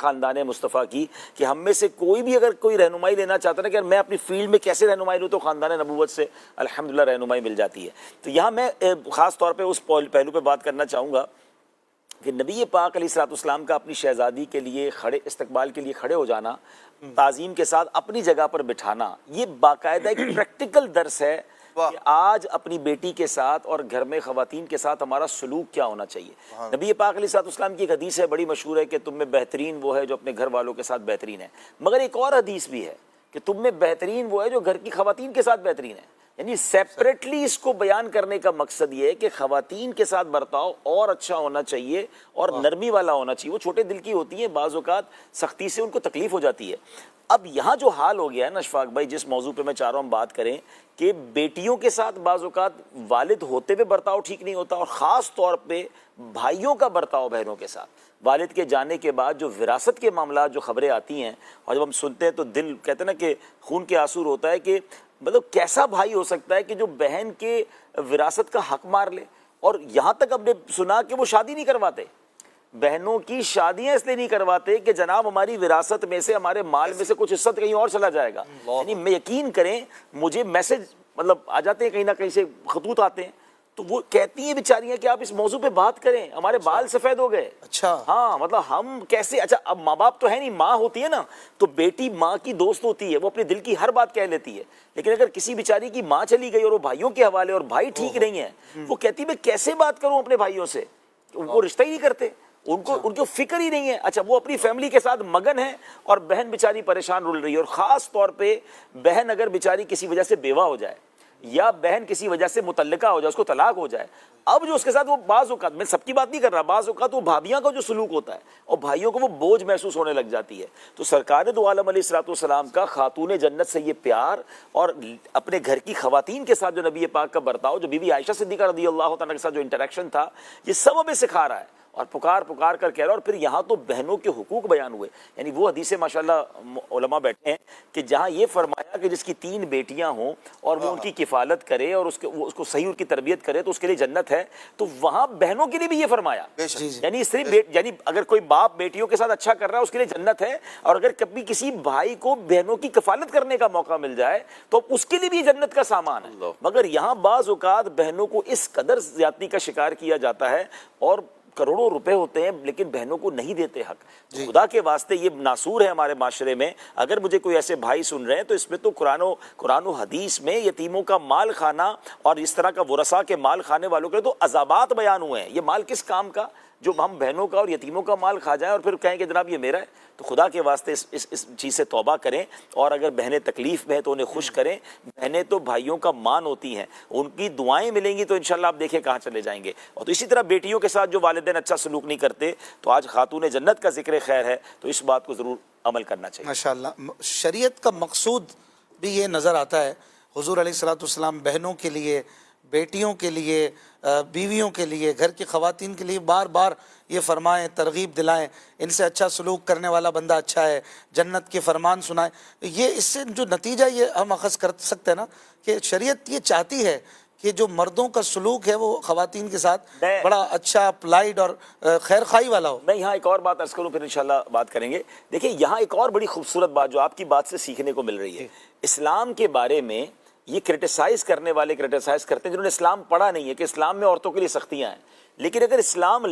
خاندان مصطفیٰ کی کہ ہم میں سے کوئی بھی اگر کوئی رہنمائی لینا چاہتا ہے نا کہ میں اپنی فیلڈ میں کیسے رہنمائی لوں تو خاندان نبوت سے الحمدللہ رہنمائی مل جاتی ہے. تو یہاں میں خاص طور پہ اس پہلو پہ بات کرنا چاہوں گا کہ نبی پاک علیہ الصلوۃ والسلام کا اپنی شہزادی کے لیے استقبال کے لیے کھڑے ہو جانا، تعظیم کے ساتھ اپنی جگہ پر بٹھانا، یہ باقاعدہ ایک پریکٹیکل درس ہے کہ آج اپنی بیٹی کے ساتھ اور گھر میں خواتین کے ساتھ ہمارا سلوک کیا ہونا چاہیے. نبی پاک علیہ الصلوۃ والسلام کی ایک حدیث ہے بڑی مشہور ہے کہ تم میں بہترین وہ ہے جو اپنے گھر والوں کے ساتھ بہترین ہے، مگر ایک اور حدیث بھی ہے کہ تم میں بہترین وہ ہے جو گھر کی خواتین کے ساتھ بہترین ہے. یعنی سیپریٹلی اس کو بیان کرنے کا مقصد یہ ہے کہ خواتین کے ساتھ برتاؤ اور اچھا ہونا چاہیے اور نرمی والا ہونا چاہیے. وہ چھوٹے دل کی ہوتی ہیں، بعض اوقات سختی سے ان کو تکلیف ہو جاتی ہے. اب یہاں جو حال ہو گیا ہے نا اشفاق بھائی، جس موضوع پہ میں چاہ رہا ہوں ہم بات کریں کہ بیٹیوں کے ساتھ بعض اوقات والد ہوتے ہوئے برتاؤ ٹھیک نہیں ہوتا، اور خاص طور پہ بھائیوں کا برتاؤ بہنوں کے ساتھ. والد کے جانے کے بعد جو وراثت کے معاملات جو خبریں آتی ہیں اور جب ہم سنتے ہیں تو دل کہتے ہیں نا کہ خون کے آنسو ہوتا ہے کہ مطلب کیسا بھائی ہو سکتا ہے کہ جو بہن کے وراثت کا حق مار لے. اور یہاں تک ہم نے سنا کہ وہ شادی نہیں کرواتے، بہنوں کی شادیاں اس لیے نہیں کرواتے کہ جناب ہماری وراثت میں سے ہمارے مال میں سے کچھ حصہ کہیں اور چلا جائے گا. یعنی میں یقین کریں مجھے میسج مطلب آ جاتے ہیں کہیں نہ کہیں سے، خطوط آتے ہیں تو وہ کہتی ہیں بیچاریاں کہ آپ اس موضوع پہ بات کریں، ہمارے بال سفید ہو گئے. اچھا ہاں مطلب ہم کیسے، اچھا اب ماں باپ تو ہے نہیں، ماں ہوتی ہے نا تو بیٹی ماں کی دوست ہوتی ہے، وہ اپنے دل کی ہر بات کہہ لیتی ہے. لیکن اگر کسی بیچاری کی ماں چلی گئی اور وہ بھائیوں کے حوالے اور بھائی ٹھیک نہیں ہیں، وہ کہتی میں کیسے بات کروں اپنے بھائیوں سے، وہ رشتہ ہی نہیں کرتے، ان کو فکر ہی نہیں ہے. اچھا وہ اپنی فیملی کے ساتھ مگن ہے اور بہن بیچاری پریشان رول رہی ہے. اور خاص طور پہ بہن اگر بیچاری کسی وجہ سے بیوہ ہو جائے یا بہن کسی وجہ سے متعلقہ ہو جائے، اس کو طلاق ہو جائے، اب جو اس کے ساتھ وہ بعض اوقات، میں سب کی بات نہیں کر رہا، بعض اوقات وہ بھابیاں کا جو سلوک ہوتا ہے اور بھائیوں کو وہ بوجھ محسوس ہونے لگ جاتی ہے. تو سرکار دو عالم علیہ الصلوۃ والسلام کا خاتون جنت سے یہ پیار اور اپنے گھر کی خواتین کے ساتھ جو نبی پاک کا برتاؤ، جو بی بی عائشہ صدیقہ رضی اللہ تعالیٰ کے ساتھ جو انٹریکشن تھا، یہ سب ہمیں سکھا رہا ہے اور پکار کر کہہ رہا ہے. اور پھر یہاں تو بہنوں کے حقوق بیان ہوئے. یعنی وہ حدیثیں ماشاءاللہ علماء بیٹھے ہیں کہ جہاں یہ فرمایا کہ جس کی 3 بیٹیاں ہوں اور وہ ان کی کفالت کرے اور اس کو صحیح ان کی تربیت کرے تو اس کے لیے جنت ہے. تو وہاں بہنوں کے لیے بھی یہ فرمایا، یعنی صرف یعنی اگر کوئی باپ بیٹیوں کے ساتھ اچھا کر رہا ہے اس کے لیے جنت ہے، اور اگر کبھی کسی بھائی کو بہنوں کی کفالت کرنے کا موقع مل جائے تو اس کے لیے بھی جنت کا سامان ہے. مگر یہاں بعض اوقات بہنوں کو اس قدر زیادتی کا شکار کیا جاتا ہے اور کروڑوں روپے ہوتے ہیں لیکن بہنوں کو نہیں دیتے حق. خدا کے واسطے یہ ناسور ہے ہمارے معاشرے میں. اگر مجھے کوئی ایسے بھائی سن رہے ہیں تو اس میں تو قرآن و حدیث میں یتیموں کا مال کھانا اور اس طرح کا ورثاء کے مال کھانے والوں کے تو عذابات بیان ہوئے ہیں. یہ مال کس کام کا جو ہم بہنوں کا اور یتیموں کا مال کھا جائیں اور پھر کہیں کہ جناب یہ میرا ہے. تو خدا کے واسطے اس چیز سے توبہ کریں، اور اگر بہنیں تکلیف میں ہیں تو انہیں خوش کریں. بہنیں تو بھائیوں کا مان ہوتی ہیں، ان کی دعائیں ملیں گی تو انشاءاللہ آپ دیکھیں کہاں چلے جائیں گے. اور تو اسی طرح بیٹیوں کے ساتھ جو والدین اچھا سلوک نہیں کرتے تو آج خاتون جنت کا ذکر خیر ہے، تو اس بات کو ضرور عمل کرنا چاہیے. ماشاءاللہ شریعت کا مقصود بھی یہ نظر آتا ہے. حضور علیہ الصلوۃ والسلام بہنوں کے لیے، بیٹیوں کے لیے، بیویوں کے لیے، گھر کی خواتین کے لیے بار بار یہ فرمائیں، ترغیب دلائیں، ان سے اچھا سلوک کرنے والا بندہ اچھا ہے، جنت کے فرمان سنائیں. یہ اس سے جو نتیجہ یہ ہم اخذ کر سکتے ہیں نا کہ شریعت یہ چاہتی ہے کہ جو مردوں کا سلوک ہے وہ خواتین کے ساتھ بڑا اچھا، پلائڈ اور خیر خواہی والا ہو. میں یہاں ایک اور بات عرض کروں پھر انشاءاللہ بات کریں گے. دیکھیں یہاں ایک اور بڑی خوبصورت بات جو آپ کی بات سے سیکھنے کو مل رہی ہے. اسلام کے بارے میں یہ کرٹیسائز کرنے والے کرٹیسائز کرتے ہیں جنہوں نے اسلام پڑھا نہیں ہے کہ اسلام میں عورتوں کے لیے سختیاں ہیں. لیکن اگر اسلام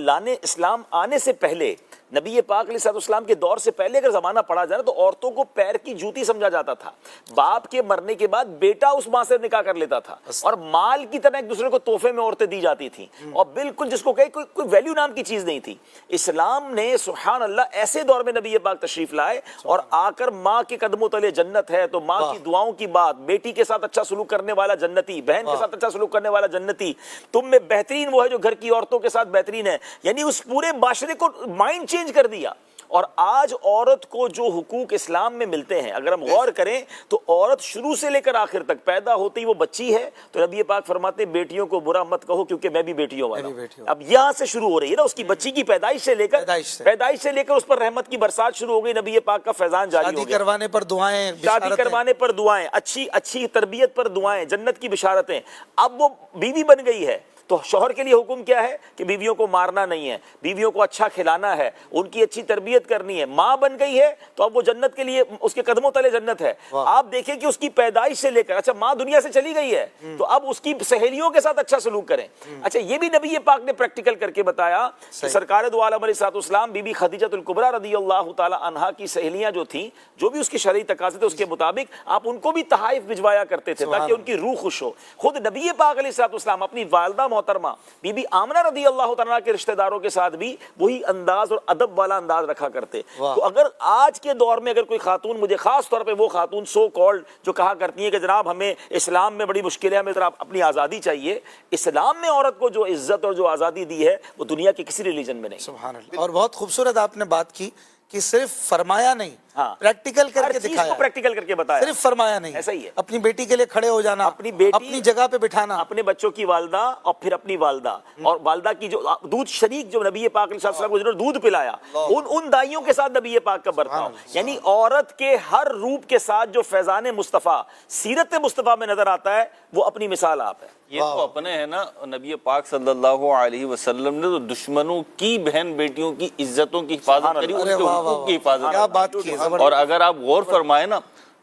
آنے سے پہلے، نبی پاک علیہ الصلوۃ والسلام کے دور سے پہلے اگر زمانہ پڑھا جائے تو عورتوں کو پیر کی جوتی سمجھا جاتا تھا. باپ کے مرنے کے بعد بیٹا اس ماں سے نکاح کر لیتا تھا اور مال کی طرح ایک دوسرے کو تحفے میں عورتیں دی جاتی تھیں، اور بالکل جس کو کہے کوئی ویلیو نام کی چیز نہیں تھی. اسلام نے سبحان اللہ ایسے دور میں نبی پاک تشریف لائے اور آ کر ماں کے قدموں تلے جنت ہے، تو ماں کی دعاؤں کی بات، بیٹی کے ساتھ اچھا سلوک کرنے والا جنتی، بہن کے ساتھ اچھا سلوک کرنے والا جنتی، تم میں بہترین وہ ہے جو گھر کی عورتوں کے ساتھ بہترین ہے. یعنی اس پورے معاشرے کو مائنڈ چینج کر دیا. اور آج عورت کو جو حقوق اسلام میں ملتے ہیں اگر ہم غور کریں تو عورت شروع سے لے کر آخر تک، پیدا ہوتی وہ بچی ہے تو نبی پاک فرماتے ہیں بیٹیوں کو برا مت کہو کیونکہ میں بھی بیٹیوں والا ہوں. اب یہاں سے شروع ہو رہی ہے نا، اس کی بچی کی پیدائش سے لے کر اس پر رحمت کی برسات شروع ہو گئی. نبی پاک کا فیضان جاری ہو گیا. شادی کروانے پر دعائیں، شادی کروانے پر دعائیں، اچھی تربیت پر دعائیں، جنت کی بشارتیں. اب وہ بیوی بن گئی ہے تو شوہر کے لیے حکم کیا ہے کہ بیویوں کو مارنا نہیں ہے, بیویوں کو اچھا کھلانا ہے, ان کی اچھی تربیت کرنی ہے. ماں بن گئی ہے تو اب وہ جنت کے لیے اس کے قدموں تلے جنت ہے. آپ دیکھیں کہ اس کی پیدائش سے لے کر, اچھا ماں دنیا سے چلی گئی ہے تو اب اس کی سہیلیوں کے ساتھ اچھا سلوک کریں. اچھا یہ بھی نبی پاک نے پریکٹیکل کر کے بتایا کہ سرکار دو عالم علیہ الصلوۃ والسلام بی بی خدیجہ الکبریٰ رضی اللہ تعالی عنہا کی سہیلیاں جو تھیں, جو بھی اس کے شرعی تقاضے تھے اس کے مطابق آپ ان کو بھی تحائف بھجوایا کرتے تھے تاکہ ان کی روح خوش ہو. خود نبی پاک علیہ الصلوۃ والسلام اپنی والدہ محترمہ بی بی آمنہ رضی اللہ تعالیٰ کے رشتہ داروں کے ساتھ بھی وہی انداز اور ادب والا انداز رکھا کرتے. تو اگر آج کے دور میں اگر کوئی خاتون, مجھے خاص طور پہ وہ خاتون سو کالڈ جو کہا کرتی ہیں کہ جناب ہمیں اسلام میں بڑی مشکل ہے, ہمیں ذرا اپنی آزادی چاہیے, اسلام میں عورت کو جو عزت اور جو آزادی دی ہے وہ دنیا کے کسی ریلیجن میں نہیں. سبحان اللہ. اور بہت خوبصورت آپ نے بات کی کہ صرف فرمایا نہیں, پریکٹیکل کر کے دکھایا, پریکٹیکل کر کے بتایا, صرف فرمایا نہیں, ایسا ہی ہے. اپنی بیٹی کے لیے کھڑے ہو جانا, اپنی بیٹی اپنی جگہ پہ بٹھانا, اپنے بچوں کی والدہ اور پھر اپنی والدہ, اور والدہ کی جو دودھ شریک جو نبی پاک علیہ السلام کو جنہوں نے دودھ پلایا, ان دائیوں کے ساتھ نبی پاک کا برتاؤ. یعنی عورت کے ہر روپ کے ساتھ جو فیضان مصطفیٰ, سیرت مصطفیٰ میں نظر آتا ہے, وہ اپنی مثال آپ ہے. یہ تو اپنے ہے نا, نبی پاک صلی اللہ علیہ وسلم نے تو دشمنوں کی بہن بیٹیوں کی عزتوں کی حفاظت کری, ان کے حقوق کی حفاظت. کیا بات کی. اور اگر آپ غور فرمائیں نا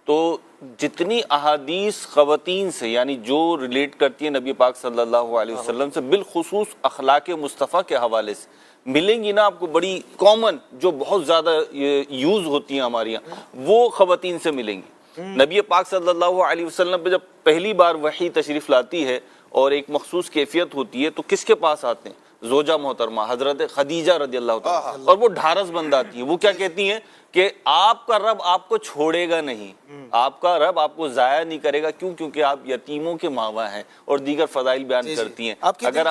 تو جتنی احادیث خواتین سے یعنی جو ریلیٹ کرتی ہیں نبی پاک صلی اللہ علیہ وسلم سے, بالخصوص اخلاق مصطفیٰ کے حوالے سے ملیں گی نا آپ کو, بڑی کامن جو بہت زیادہ یوز ہوتی ہیں ہمارے یہاں, وہ خواتین سے ملیں گی. نبی پاک صلی اللہ علیہ وسلم پہ جب پہلی بار وحی تشریف لاتی ہے اور ایک مخصوص کیفیت ہوتی ہے تو کس کے پاس آتے ہیں؟ زوجہ محترمہ حضرت خدیجہ رضی اللہ تعالیٰ, اور وہ ڈھارس بند آتی ہیں. وہ کیا کہتی ہیں کہ آپ کا رب آپ کو چھوڑے گا نہیں, آپ کا رب آپ کو ضائع نہیں کرے گا. کیوں؟ کیونکہ آپ یتیموں کے ماوا ہیں, اور دیگر فضائل بیان کرتی ہیں. اگر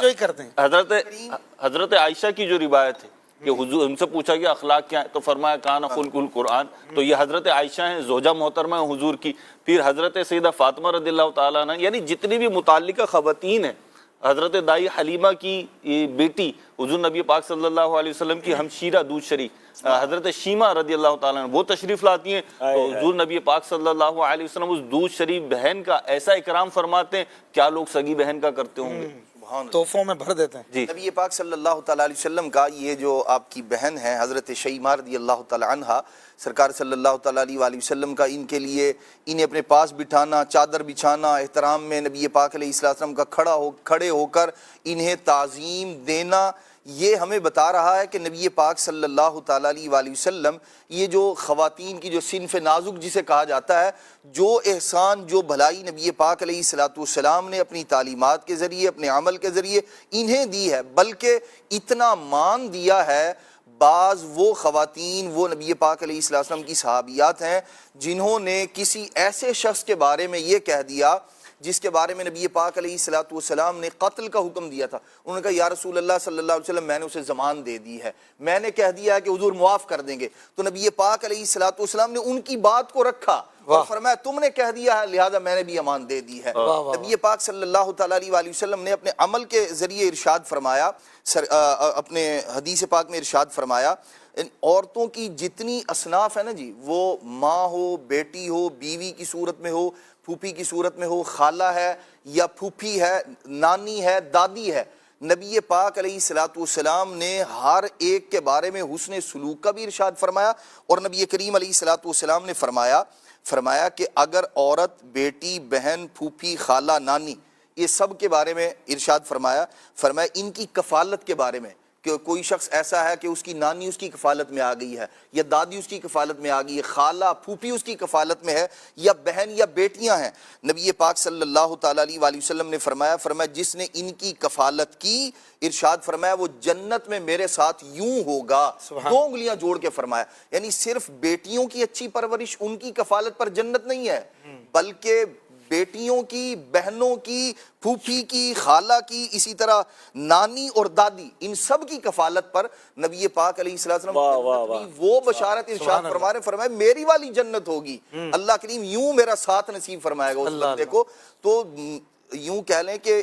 حضرت عائشہ کی جو روایت ہے کہ حضور ان سے پوچھا کہ اخلاق کیا ہے تو فرمایا کان خلق القرآن, تو یہ حضرت عائشہ ہیں, زوجہ محترمہ ہیں حضور کی. پھر حضرت سیدہ فاطمہ رضی اللہ تعالیٰ عنہ, یعنی جتنی بھی متعلقہ خواتین ہیں, حضرت دائی حلیمہ کی بیٹی حضور نبی پاک صلی اللہ علیہ وسلم کی ہمشیرہ دودھ شریک حضرت شیمہ رضی اللہ تعالیٰ عنہ, وہ تشریف لاتی ہیں تو حضور نبی پاک صلی اللہ علیہ وسلم اس دودھ شریف بہن کا ایسا اکرام فرماتے ہیں, کیا لوگ سگی بہن کا کرتے ہوں گے, تحفوں میں بھر دیتے ہیں. جی. نبی پاک صلی اللہ تعالیٰ علیہ وسلم کا یہ جو آپ کی بہن ہے حضرت شیمہ رضی اللہ تعالیٰ عنہ, سرکار صلی اللہ تعالیٰ علیہ وسلم کا ان کے لیے انہیں اپنے پاس بٹھانا, چادر بچھانا, احترام میں نبی پاک علیہ السلام کا کھڑے ہو کر انہیں تعظیم دینا, یہ ہمیں بتا رہا ہے کہ نبی پاک صلی اللہ تعالیٰ علیہ وسلم یہ جو خواتین کی جو صنف نازک جسے کہا جاتا ہے, جو احسان جو بھلائی نبی پاک علیہ السلام نے اپنی تعلیمات کے ذریعے, اپنے عمل کے ذریعے انہیں دی ہے, بلکہ اتنا مان دیا ہے. بعض وہ خواتین, وہ نبی پاک علیہ السلام کی صحابیات ہیں جنہوں نے کسی ایسے شخص کے بارے میں یہ کہہ دیا جس کے بارے میں نبی پاک علیہ السلام نے قتل کا حکم دیا تھا. انہوں نے کہا یا رسول اللہ صلی اللہ علیہ وسلم میں نے اسے زمان دے دی ہے, میں نے کہہ دیا ہے کہ حضور معاف کر دیں گے. تو نبی پاک علیہ السلام نے ان کی بات کو رکھا اور فرمایا تم نے کہہ دیا ہے لہذا میں نے بھی امان دے دی ہے. نبی پاک صلی اللہ تعالیٰ علیہ وسلم نے اپنے عمل کے ذریعے ارشاد فرمایا, اپنے حدیث پاک میں ارشاد فرمایا, عورتوں کی جتنی اصناف ہے نا جی, وہ ماں ہو, بیٹی ہو, بیوی کی صورت میں ہو, پھوپھی کی صورت میں ہو, خالہ ہے یا پھوپھی ہے, نانی ہے, دادی ہے, نبی پاک علیہ السلام نے ہر ایک کے بارے میں حسن سلوک کا بھی ارشاد فرمایا. اور نبی کریم علیہ السلام نے فرمایا کہ اگر عورت, بیٹی, بہن, پھوپھی, خالہ, نانی, یہ سب کے بارے میں ارشاد فرمایا ان کی کفالت کے بارے میں کہ کوئی شخص ایسا ہے کہ اس کی نانی اس کی کفالت میں آ گئی ہے, یا دادی اس کی کفالت میں آ گئی ہے, خالہ پھوپھی اس کی کفالت میں ہے, یا بہن یا بیٹیاں ہیں, نبی پاک صلی اللہ تعالیٰ علیہ وسلم نے فرمایا جس نے ان کی کفالت کی, ارشاد فرمایا وہ جنت میں میرے ساتھ یوں ہوگا. 2 انگلیاں جوڑ کے فرمایا, یعنی صرف بیٹیوں کی اچھی پرورش, ان کی کفالت پر جنت نہیں ہے, بلکہ بیٹیوں کی, بہنوں کی, پھوپھی کی, خالہ کی, اسی طرح نانی اور دادی, ان سب کی کفالت پر نبی پاک علیہ السلام وہ بشارت ارشاد فرمائے میری والی جنت ہوگی, اللہ کریم یوں میرا ساتھ نصیب فرمائے گا اس بندے کو. تو یوں کہہ لیں کہ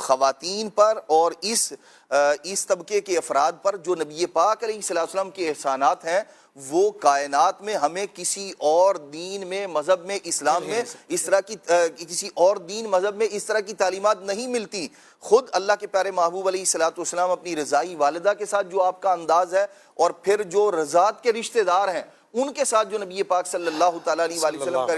خواتین پر اور اس طبقے کے افراد پر جو نبی پاک علیہ الصلوۃ والسلام کے احسانات ہیں وہ کائنات میں ہمیں کسی اور دین میں مذہب میں اسلام میں اس طرح کی کسی اور دین مذہب میں اس طرح کی تعلیمات نہیں ملتی. خود اللہ کے پیارے محبوب علیہ الصلوۃ والسلام اپنی رضائی والدہ کے ساتھ جو آپ کا انداز ہے اور پھر جو رضاعت کے رشتہ دار ہیں ان کے ساتھ جو نبی پاک صلی اللہ تعالیٰ علیہ وسلم کا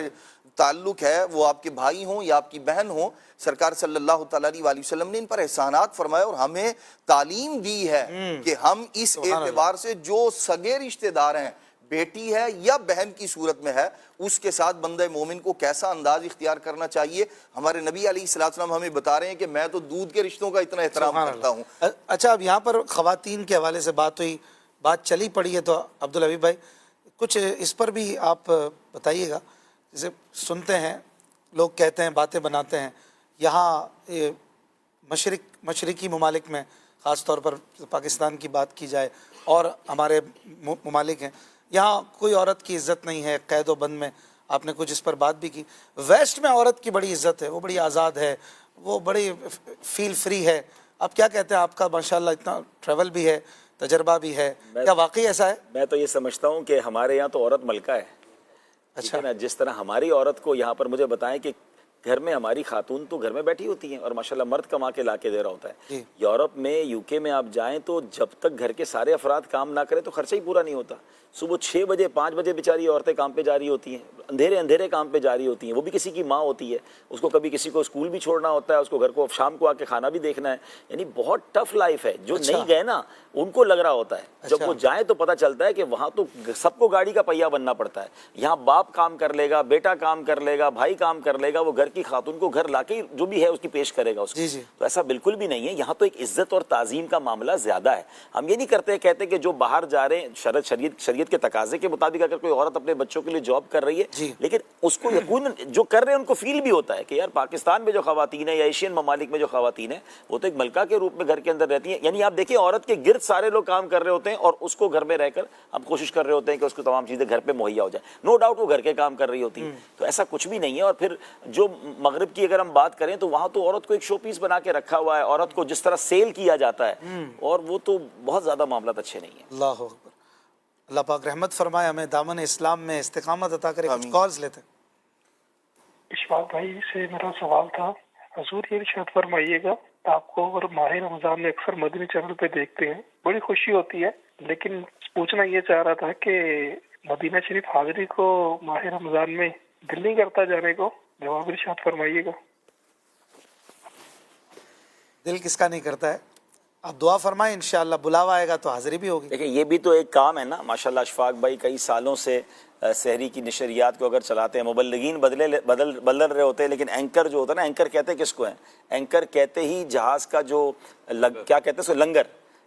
تعلق ہے وہ آپ کے بھائی ہوں یا آپ کی بہن ہوں, سرکار صلی اللہ تعالیٰ علیہ وسلم نے ان پر احسانات فرمائے اور ہمیں تعلیم دی ہے کہ ہم اس اعتبار سے جو سگے رشتہ دار ہیں, بیٹی ہے یا بہن کی صورت میں ہے, اس کے ساتھ بندہ مومن کو کیسا انداز اختیار کرنا چاہیے. ہمارے نبی علیہ الصلوۃ والسلام ہمیں بتا رہے ہیں کہ میں تو دودھ کے رشتوں کا اتنا احترام کرتا ہوں. اچھا, اب یہاں پر خواتین کے حوالے سے بات ہوئی, بات چلی پڑی ہے, تو عبدالحبیب بھائی کچھ اس پر بھی آپ بتائیے گا. جیسے سنتے ہیں لوگ کہتے ہیں, باتیں بناتے ہیں, یہاں مشرقی ممالک میں خاص طور پر پاکستان کی بات کی جائے اور ہمارے ممالک ہیں, یہاں کوئی عورت کی عزت نہیں ہے, قید و بند میں آپ نے کچھ اس پر بات بھی کی. ویسٹ میں عورت کی بڑی عزت ہے, وہ بڑی آزاد ہے, وہ بڑی فیل فری ہے. آپ کیا کہتے ہیں, آپ کا ماشاءاللہ اتنا ٹریول بھی ہے, تجربہ بھی ہے, کیا واقعی ایسا ہے؟ میں تو یہ سمجھتا ہوں کہ ہمارے یہاں تو عورت ملکہ ہے. اچھا نا, جس طرح ہماری عورت کو یہاں پر مجھے بتائیں کہ گھر میں ہماری خاتون تو گھر میں بیٹھی ہوتی ہیں اور ماشاءاللہ مرد کما کے لا کے دے رہا ہوتا ہے. یورپ میں یو کے میں آپ جائیں تو جب تک گھر کے سارے افراد کام نہ کریں تو خرچہ ہی پورا نہیں ہوتا. صبح 6 بجے 5 بجے بیچاری عورتیں کام پہ جا رہی ہوتی ہیں, اندھیرے کام پہ جا رہی ہوتی ہیں. وہ بھی کسی کی ماں ہوتی ہے, اس کو کبھی کسی کو اسکول بھی چھوڑنا ہوتا ہے, اس کو گھر کو شام کو آ کے کھانا بھی دیکھنا ہے. یعنی بہت ٹف لائف ہے. جو نہیں گئے نا ان کو لگ رہا ہوتا ہے, جب وہ جائیں تو پتہ چلتا ہے کہ وہاں تو سب کو گاڑی کا پہیہ بننا پڑتا ہے. یہاں باپ کام کر لے گا, بیٹا کام کر لے گا, بھائی کام کر لے گا, وہ گھر کی خاتون کو گھر لا کے جو بھی ہے اس کی پیش کرے گا اس کو. تو ایسا بالکل بھی نہیں ہے. یہاں تو ایک عزت اور تعظیم کا معاملہ زیادہ ہے. ہم یہ نہیں کرتے کہتے کہ جو باہر جا رہے ہیں شریعت کے تقاضے کے مطابق اگر کوئی عورت اپنے بچوں کے لیے جاب کر رہی ہے, لیکن اس کو یقیناً جو کر رہے ہیں ان کو فیل بھی ہوتا ہے کہ یار پاکستان میں جو خواتین ہیں یا ایشین ممالک میں جو خواتین ہیں وہ تو ایک ملکہ کے روپ میں گھر کے اندر رہتی ہیں. یعنی آپ دیکھیں عورت کے گرد سارے لوگ کام کر رہے ہوتے ہیں اور اس کو گھر میں رہ کر ہم کوشش کر رہے ہوتے ہیں کہ اس کو تمام چیزیں گھر پہ مہیا ہو جائے. نو ڈاؤٹ وہ گھر کے کام کر رہی ہوتی ہیں, تو ایسا کچھ بھی نہیں ہے. اور پھر جو مغرب کی اگر ہم بات کریں تو وہاں تو عورت کو ایک شو پیس بنا کے رکھا ہوا ہے, عورت کو جس طرح سیل کیا جاتا ہے, اور وہ تو بہت زیادہ معاملات اچھے نہیں ہیں. اللہ اکبر. اللہ پاک رحمت فرمائے, ہمیں دامن اسلام میں استقامت عطا کرے. کچھ کالز لیتے ہیں. اشفاق بھائی سے میرا سوال تھا, حضور یہ ارشاد فرمائیے گا, آپ کو اگر ماہ رمضان میں اکثر مدنی چینل پہ دیکھتے ہیں, بڑی خوشی ہوتی ہے, لیکن پوچھنا یہ چاہ رہا تھا کہ مدینہ شریف حاضری کو ماہ رمضان میں دل نہیں کرتا جانے کو؟ جواب ارشاد فرمائیے گا. دل کس کا نہیں کرتا ہے؟ آپ دعا فرمائیں, انشاءاللہ بلاوا آئے گا تو حاضری بھی ہوگی. دیکھیں یہ بھی تو ایک کام ہے نا. ماشاءاللہ اشفاق بھائی کئی سالوں سے سحری کی نشریات کو اگر چلاتے ہیں, مبلغین بدل رہے ہوتے ہیں, لیکن اینکر جو ہوتا ہے نا, اینکر کہتے ہیں کس کو ہیں؟ اینکر کہتے ہی جہاز کا جو کیا کہتے ہیں سو لنگر,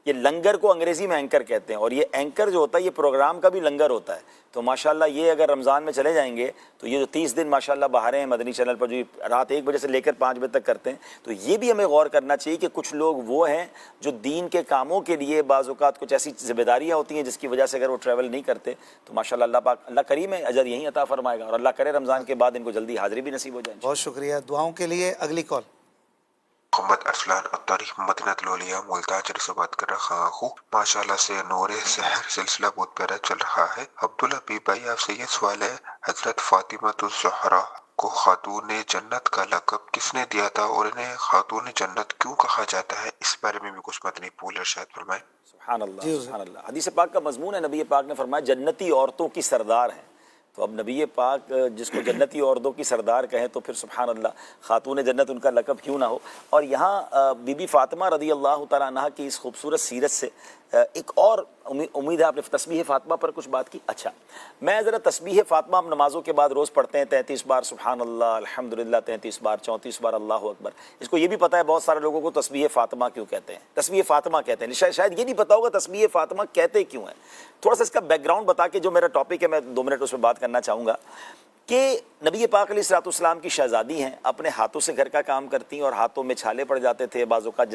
یہ لنگر کو انگریزی میں اینکر کہتے ہیں. اور یہ اینکر جو ہوتا ہے یہ پروگرام کا بھی لنگر ہوتا ہے. تو ماشاءاللہ یہ اگر رمضان میں چلے جائیں گے تو یہ جو 30 دن ماشاءاللہ بہاریں ہیں مدنی چینل پر, جو رات 1 بجے سے لے کر 5 بجے تک کرتے ہیں, تو یہ بھی ہمیں غور کرنا چاہیے کہ کچھ لوگ وہ ہیں جو دین کے کاموں کے لیے بعض اوقات کچھ ایسی ذمہ داریاں ہوتی ہیں جس کی وجہ سے اگر وہ ٹریول نہیں کرتے تو ماشاءاللہ اللہ پاک اللہ کریم ہے, اجر یہیں عطا فرمائے گا, اور اللہ کرے رمضان کے بعد ان کو جلدی حاضری بھی نصیب ہو جائے. بہت شکریہ دعاؤں کے لیے. اگلی کال. محمد ارسلان الطاری مدینہ لولیا ملتان سے بات کر رہا ہوں. ماشاءاللہ سے نور سحر سلسلہ بہت پیارا چل رہا ہے. عبدالحبیب بھائی آپ سے یہ سوال ہے, حضرت فاطمہ الزہرا کو خاتون جنت کا لقب کس نے دیا تھا اور انہیں خاتون جنت کیوں کہا جاتا ہے؟ اس بارے میں بھی کچھ مدنی پھول ارشاد فرمائیں. سبحان اللہ سبحان اللہ. حدیث پاک کا مضمون ہے, نبی پاک نے فرمایا جنتی عورتوں کی سردار ہیں. تو اب نبی پاک جس کو جنتی عورتوں کی سردار کہیں تو پھر سبحان اللہ خاتون جنت ان کا لقب کیوں نہ ہو. اور یہاں بی بی فاطمہ رضی اللہ تعالیٰ عنہ کی اس خوبصورت سیرت سے ایک اور امید ہے آپ نے تسبیح فاطمہ پر کچھ بات کی. اچھا میں ذرا تسبیح فاطمہ ہم نمازوں کے بعد روز پڑھتے ہیں 33 بار سبحان اللہ الحمدللہ, 33 بار 34 بار اللہ اکبر. اس کو یہ بھی پتہ ہے بہت سارے لوگوں کو تسبیح فاطمہ کیوں کہتے ہیں, تسبیح فاطمہ کہتے ہیں, شاید یہ نہیں پتا ہوگا تسبیح فاطمہ کہتے کیوں ہیں. تھوڑا سا اس کا بیک گراؤنڈ بتا کے جو میرا ٹاپک ہے میں 2 منٹ اس پہ بات کرنا چاہوں گا کہ نبی پاک علیہ الصلوۃ والسلام کی شہزادی ہیں, اپنے ہاتھوں سے گھر کا کام کرتی ہیں اور ہاتھوں میں چھالے پڑ جاتے تھے, بعض اوقات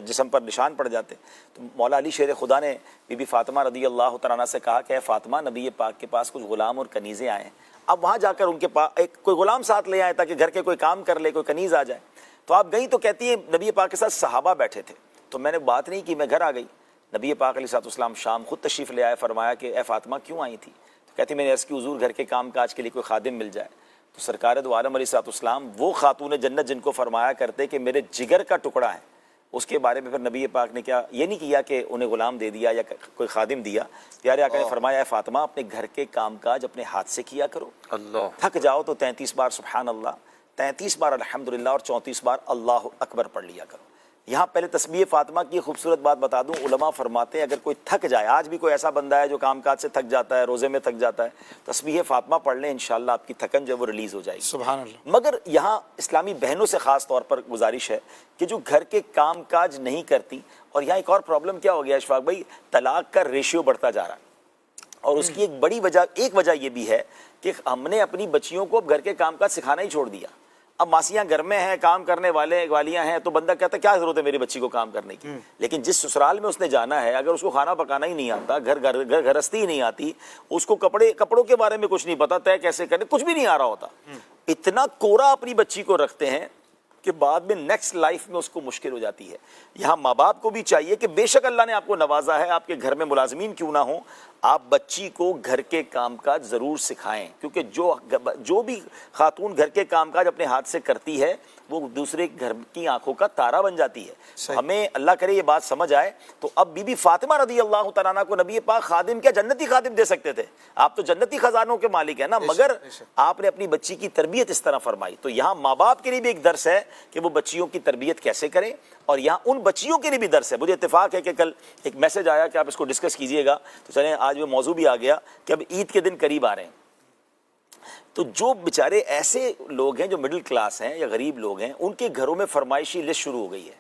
جسم پر نشان پڑ جاتے. تو مولا علی شیر خدا نے بی بی فاطمہ رضی اللہ تعالیٰ عنہ سے کہا کہ اے فاطمہ, نبی پاک کے پاس کچھ غلام اور کنیزیں آئے ہیں, اب وہاں جا کر ان کے پاس کوئی غلام ساتھ لے آئے تاکہ گھر کے کوئی کام کر لے, کوئی کنیز آ جائے. تو آپ گئیں تو کہتی ہیں نبی پاک کے ساتھ صحابہ بیٹھے تھے، تو میں نے بات نہیں کی، میں گھر آ گئی، نبی پاک علیہ الصلوۃ والسلام شام خود تشریف لے آئے، فرمایا کہ اے فاطمہ کیوں آئی تھی؟ تو کہتی میں نے عرض کی حضور گھر کے کام کاج کے لیے کوئی خادم مل جائے۔ تو سرکار دو عالم علیہ الصلوۃ والسلام وہ خاتون جنت جن کو فرمایا کرتے کہ میرے جگر کا ٹکڑا ہے، اس کے بارے میں پھر نبی پاک نے کیا یہ نہیں کیا کہ انہیں غلام دے دیا یا کوئی خادم دیا، پیارے آقا نے فرمایا اے فاطمہ اپنے گھر کے کام کاج اپنے ہاتھ سے کیا کرو، اللہ تھک جاؤ تو 33 بار سبحان اللہ، 33 بار الحمدللہ اور 34 بار اللہ اکبر پڑھ لیا کرو۔ یہاں پہلے تسبیح فاطمہ کی خوبصورت بات بتا دوں، علماء فرماتے ہیں اگر کوئی تھک جائے، آج بھی کوئی ایسا بندہ ہے جو کام کاج سے تھک جاتا ہے، روزے میں تھک جاتا ہے، تسبیح فاطمہ پڑھ لیں انشاءاللہ آپ کی تھکن جو ہے وہ ریلیز ہو جائے گی۔ سبحان اللہ۔ مگر یہاں اسلامی بہنوں سے خاص طور پر گزارش ہے کہ جو گھر کے کام کاج نہیں کرتی، اور یہاں ایک اور پرابلم کیا ہو گیا اشفاق بھائی، طلاق کا ریشیو بڑھتا جا رہا ہے، اور اس کی ایک بڑی وجہ یہ بھی ہے کہ ہم نے اپنی بچیوں کو اب گھر کے کام کاج سکھانا ہی چھوڑ دیا۔ اب ماسیاں گھر میں ہیں، کام کرنے والیاں ہیں، تو بندہ کہتا ہے کیا ضرورت ہے میری بچی کو کام کرنے کی، لیکن جس سسرال میں اس نے جانا ہے اگر اس کو کھانا پکانا ہی نہیں آتا، گھرستی ہی نہیں آتی، اس کو کپڑوں کے بارے میں کچھ نہیں پتا، طے کیسے کرنے کچھ بھی نہیں آ رہا ہوتا، اتنا کوڑا اپنی بچی کو رکھتے ہیں کہ بعد میں نیکسٹ لائف میں اس کو مشکل ہو جاتی ہے۔ یہاں ماں باپ کو بھی چاہیے کہ بے شک اللہ نے آپ کو نوازا ہے، آپ کے گھر میں ملازمین کیوں نہ ہوں، آپ بچی کو گھر کے کام کاج ضرور سکھائیں، کیونکہ جو بھی خاتون گھر کے کام کاج اپنے ہاتھ سے کرتی ہے وہ دوسرے گھر کی آنکھوں کا تارا بن جاتی ہے۔ ہمیں اللہ کرے یہ بات سمجھ آئے تو اب بی بی فاطمہ رضی اللہ تعالیٰ عنہ کو نبی پاک خادم کیا جنتی خادم دے سکتے تھے، آپ تو جنتی خزانوں کے مالک ہیں نا، مگر آپ نے اپنی بچی کی تربیت اس طرح فرمائی۔ تو یہاں ماں باپ کے لیے بھی ایک درس ہے کہ وہ بچیوں کی تربیت کیسے کریں، اور یہاں ان بچیوں کے لیے بھی درس ہے۔ مجھے اتفاق ہے کہ کل ایک میسج آیا کہ آپ اس کو ڈسکس کیجئے گا، تو چلیں آج وہ موضوع بھی آ گیا کہ اب عید کے دن قریب آ رہے ہیں، تو جو بیچارے ایسے لوگ ہیں جو مڈل کلاس ہیں یا غریب لوگ ہیں، ان کے گھروں میں فرمائشی لسٹ شروع ہو گئی ہے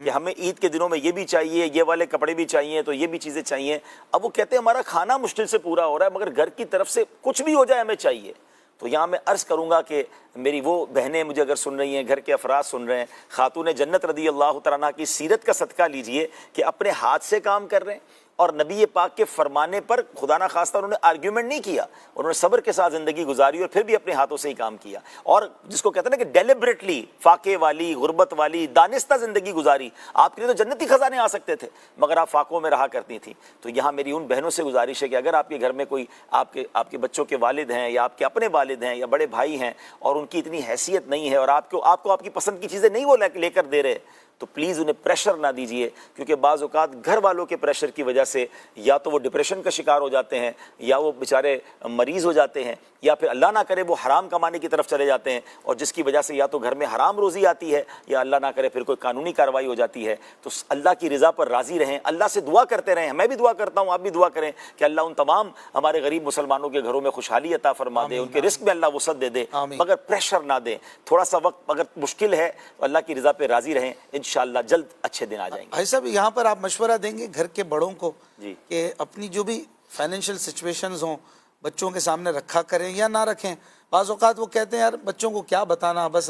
کہ ہمیں عید کے دنوں میں یہ بھی چاہیے، یہ والے کپڑے بھی چاہیے، تو یہ بھی چیزیں چاہیے۔ اب وہ کہتے ہیں ہمارا کھانا مشکل سے پورا ہو رہا ہے مگر گھر کی طرف سے کچھ بھی ہو جائے ہمیں چاہیے۔ تو یہاں میں عرض کروں گا کہ میری وہ بہنیں مجھے اگر سن رہی ہیں، گھر کے افراد سن رہے ہیں، خاتون جنت رضی اللہ تعالیٰ عنہ کی سیرت کا صدقہ لیجئے کہ اپنے ہاتھ سے کام کر رہے ہیں، اور نبی پاک کے فرمانے پر خدا نہ خواستہ انہوں نے آرگیومنٹ نہیں کیا، انہوں نے صبر کے ساتھ زندگی گزاری اور پھر بھی اپنے ہاتھوں سے ہی کام کیا، اور جس کو کہتے ہیں نا کہ ڈیلیبریٹلی فاقے والی، غربت والی، دانستہ زندگی گزاری۔ آپ کے لیے تو جنتی خزانے آ سکتے تھے مگر آپ فاقوں میں رہا کرتی تھیں۔ تو یہاں میری ان بہنوں سے گزارش ہے کہ اگر آپ کے گھر میں کوئی آپ کے بچوں کے والد ہیں یا آپ کے اپنے والد ہیں یا بڑے بھائی ہیں اور ان کی اتنی حیثیت نہیں ہے اور آپ کو آپ کی پسند کی چیزیں نہیں وہ لے کر دے رہے، تو پلیز انہیں پریشر نہ دیجئے، کیونکہ بعض اوقات گھر والوں کے پریشر کی وجہ سے یا تو وہ ڈپریشن کا شکار ہو جاتے ہیں، یا وہ بیچارے مریض ہو جاتے ہیں، یا پھر اللہ نہ کرے وہ حرام کمانے کی طرف چلے جاتے ہیں، اور جس کی وجہ سے یا تو گھر میں حرام روزی آتی ہے یا اللہ نہ کرے پھر کوئی قانونی کارروائی ہو جاتی ہے۔ تو اللہ کی رضا پر راضی رہیں، اللہ سے دعا کرتے رہیں، میں بھی دعا کرتا ہوں، آپ بھی دعا کریں کہ اللہ ان تمام ہمارے غریب مسلمانوں کے گھروں میں خوشحالی عطا فرما دے، ان کے رزق میں اللہ وسعت دے دے، مگر پریشر نہ دیں۔ تھوڑا سا وقت اگر مشکل ہے تو اللہ کی رضا پہ راضی رہیں، انشاءاللہ جلد اچھے دن آ جائیں گے۔ بھائی صاحب یہاں پر آپ مشورہ دیں گے گھر کے بڑوں کو جی کہ اپنی جو بھی فائنینشیل سچویشنز ہوں بچوں کے سامنے رکھا کریں یا نہ رکھیں؟ بعض اوقات وہ کہتے ہیں یار بچوں کو کیا بتانا، بس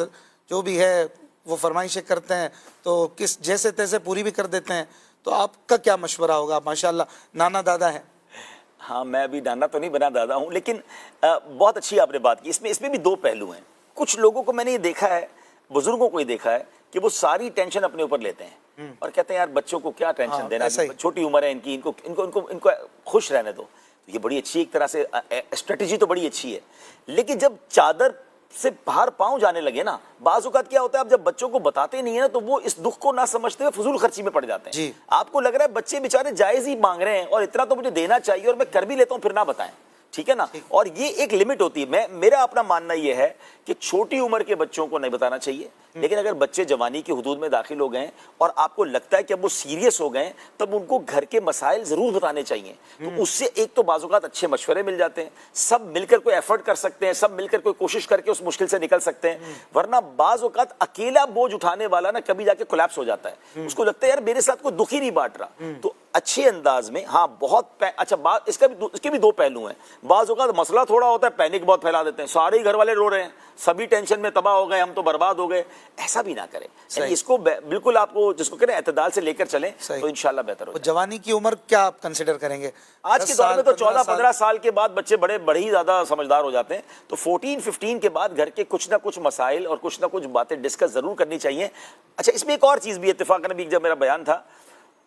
جو بھی ہے وہ فرمائشیں کرتے ہیں تو جیسے تیسے پوری بھی کر دیتے ہیں، تو آپ کا کیا مشورہ ہوگا؟ آپ ماشاءاللہ نانا دادا ہیں۔ ہاں میں ابھی نانا تو نہیں بنا دادا ہوں، لیکن بہت اچھی آپ نے بات کی۔ اس میں بھی دو پہلو ہیں۔ کچھ لوگوں کو میں نے یہ دیکھا ہے، بزرگوں کو یہ دیکھا ہے کہ وہ ساری ٹینشن اپنے اوپر لیتے ہیں اور کہتے ہیں یار بچوں کو کیا ٹینشن دینا، چھوٹی عمر ہے ان کو خوش رہنے دو۔ یہ بڑی اچھی ایک طرح سے اسٹریٹجی تو بڑی اچھی ہے، لیکن جب چادر سے باہر پاؤں جانے لگے نا، بعض اوقات کیا ہوتا ہے اب جب بچوں کو بتاتے نہیں ہیں نا تو وہ اس دکھ کو نہ سمجھتے ہوئے فضول خرچی میں پڑ جاتے ہیں۔ جی آپ کو لگ رہا ہے بچے بیچارے جائز ہی مانگ رہے ہیں اور اتنا تو مجھے دینا چاہیے اور میں کر بھی لیتا ہوں، پھر نہ بتائیں، ٹھیک ہے نا۔ اور یہ ایک لمٹ ہوتی ہے۔ میرا اپنا ماننا یہ ہے کہ چھوٹی عمر کے بچوں کو نہیں بتانا چاہیے، لیکن اگر بچے جوانی کی حدود میں داخل ہو گئے اور آپ کو لگتا ہے کہ اب وہ سیریس ہو گئے تب ان کو گھر کے مسائل ضرور بتانے چاہیے۔ تو اس سے ایک تو بعض اوقات اچھے مشورے مل جاتے ہیں، سب مل کر کوئی ایفرٹ کر سکتے ہیں، سب مل کر کوئی کوشش کر کے اس مشکل سے نکل سکتے ہیں، ورنہ بعض اوقات اکیلا بوجھ اٹھانے والا نا کبھی جا کے کولیپس ہو جاتا ہے، اس کو لگتا ہے یار میرے ساتھ کوئی دکھ ہی نہیں بانٹ رہا۔ تو اچھے انداز میں ہاں بہت اچھا بات، اس کے بھی دو پہلو ہیں۔ بعض اوقات مسئلہ تھوڑا ہوتا ہے، پینک بہت پھیلا دیتے ہیں، سارے ہی گھر والے رو رہے ہیں، سبھی ٹینشن میں تباہ ہو گئے، ہم تو برباد ہو گئے، ایسا بھی نہ کریں. یعنی اس کو بالکل آپ کو جس کو کہتے ہیں اعتدال سے لے کر چلیں تو انشاءاللہ بہتر ہو جائے. جوانی کی عمر کیا آپ کنسیڈر کریں گے؟ آج کے دور میں تو 14-15 سال کے بعد بچے بڑے ہی زیادہ سمجھدار ہو جاتے ہیں. تو 14-15 کے بعد گھر کے کچھ نہ کچھ مسائل اور کچھ نہ کچھ باتیں ڈسکس ضرور کرنی چاہیے. اچھا اس میں ایک اور چیز بھی اتفاقاً ابھی جب میرا بیان تھا,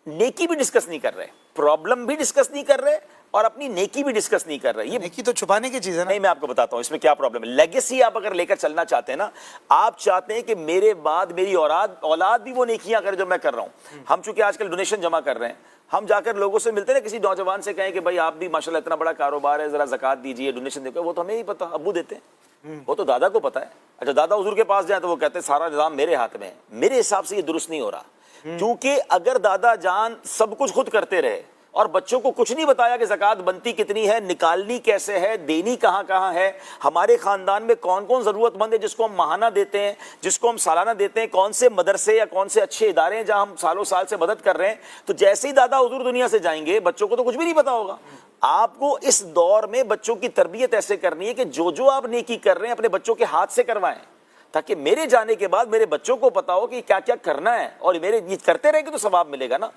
نیکی بھی ڈسکس نہیں کر رہے, پرابلم بھی ڈسکس نہیں کر رہے اور اپنی نیکی بھی ڈسکس نہیں کر رہے. یہ نیکی تو چھپانے کی چیز ہے نا. نہیں, میں آپ کو بتاتا ہوں اس میں کیا پرابلم ہے. لیگیسی آپ اگر لے کر چلنا چاہتے ہیں نا, آپ چاہتے ہیں کہ میرے بعد میری اولاد بھی وہ نیکیاں کرے جو میں کر رہا ہوں. ہم چونکہ آج کل ڈونیشن جمع کر رہے ہیں, ہم جا کر لوگوں سے ملتے ہیں نا, کسی نوجوان سے کہیں کہ بھائی آپ بھی ماشاءاللہ اتنا بڑا کاروبار ہے, ذرا زکوٰۃ دیجیے, ڈونیشن دیکھو, وہ تو ہمیں ہی پتا, ابو دیتے ہیں, وہ تو دادا کو پتا ہے. اچھا دادا حضور کے پاس جائیں تو وہ کہتے ہیں سارا نظام میرے ہاتھ میں ہے. میرے حساب سے یہ درست نہیں ہو رہا, کیونکہ اگر دادا جان سب کچھ خود کرتے رہے اور بچوں کو کچھ نہیں بتایا کہ زکوٰۃ بنتی کتنی ہے, نکالنی کیسے ہے, دینی کہاں کہاں ہے, ہمارے خاندان میں کون کون ضرورت مند ہے جس کو ہم ماہانہ دیتے ہیں, جس کو ہم سالانہ دیتے ہیں, کون سے مدرسے یا کون سے اچھے ادارے ہیں جہاں ہم سالوں سال سے مدد کر رہے ہیں, تو جیسے ہی دادا حضور دنیا سے جائیں گے بچوں کو تو کچھ بھی نہیں پتا ہوگا. آپ کو اس دور میں بچوں کی تربیت ایسے کرنی ہے کہ جو آپ نیکی کر رہے ہیں اپنے بچوں کے ہاتھ سے کروائیں, تاکہ میرے جانے کے بعد میرے بچوں کو پتا ہو کہ کیا کیا کرنا ہے, اور میرے یہ کرتے رہیں گے تو ثواب ملے گا نا.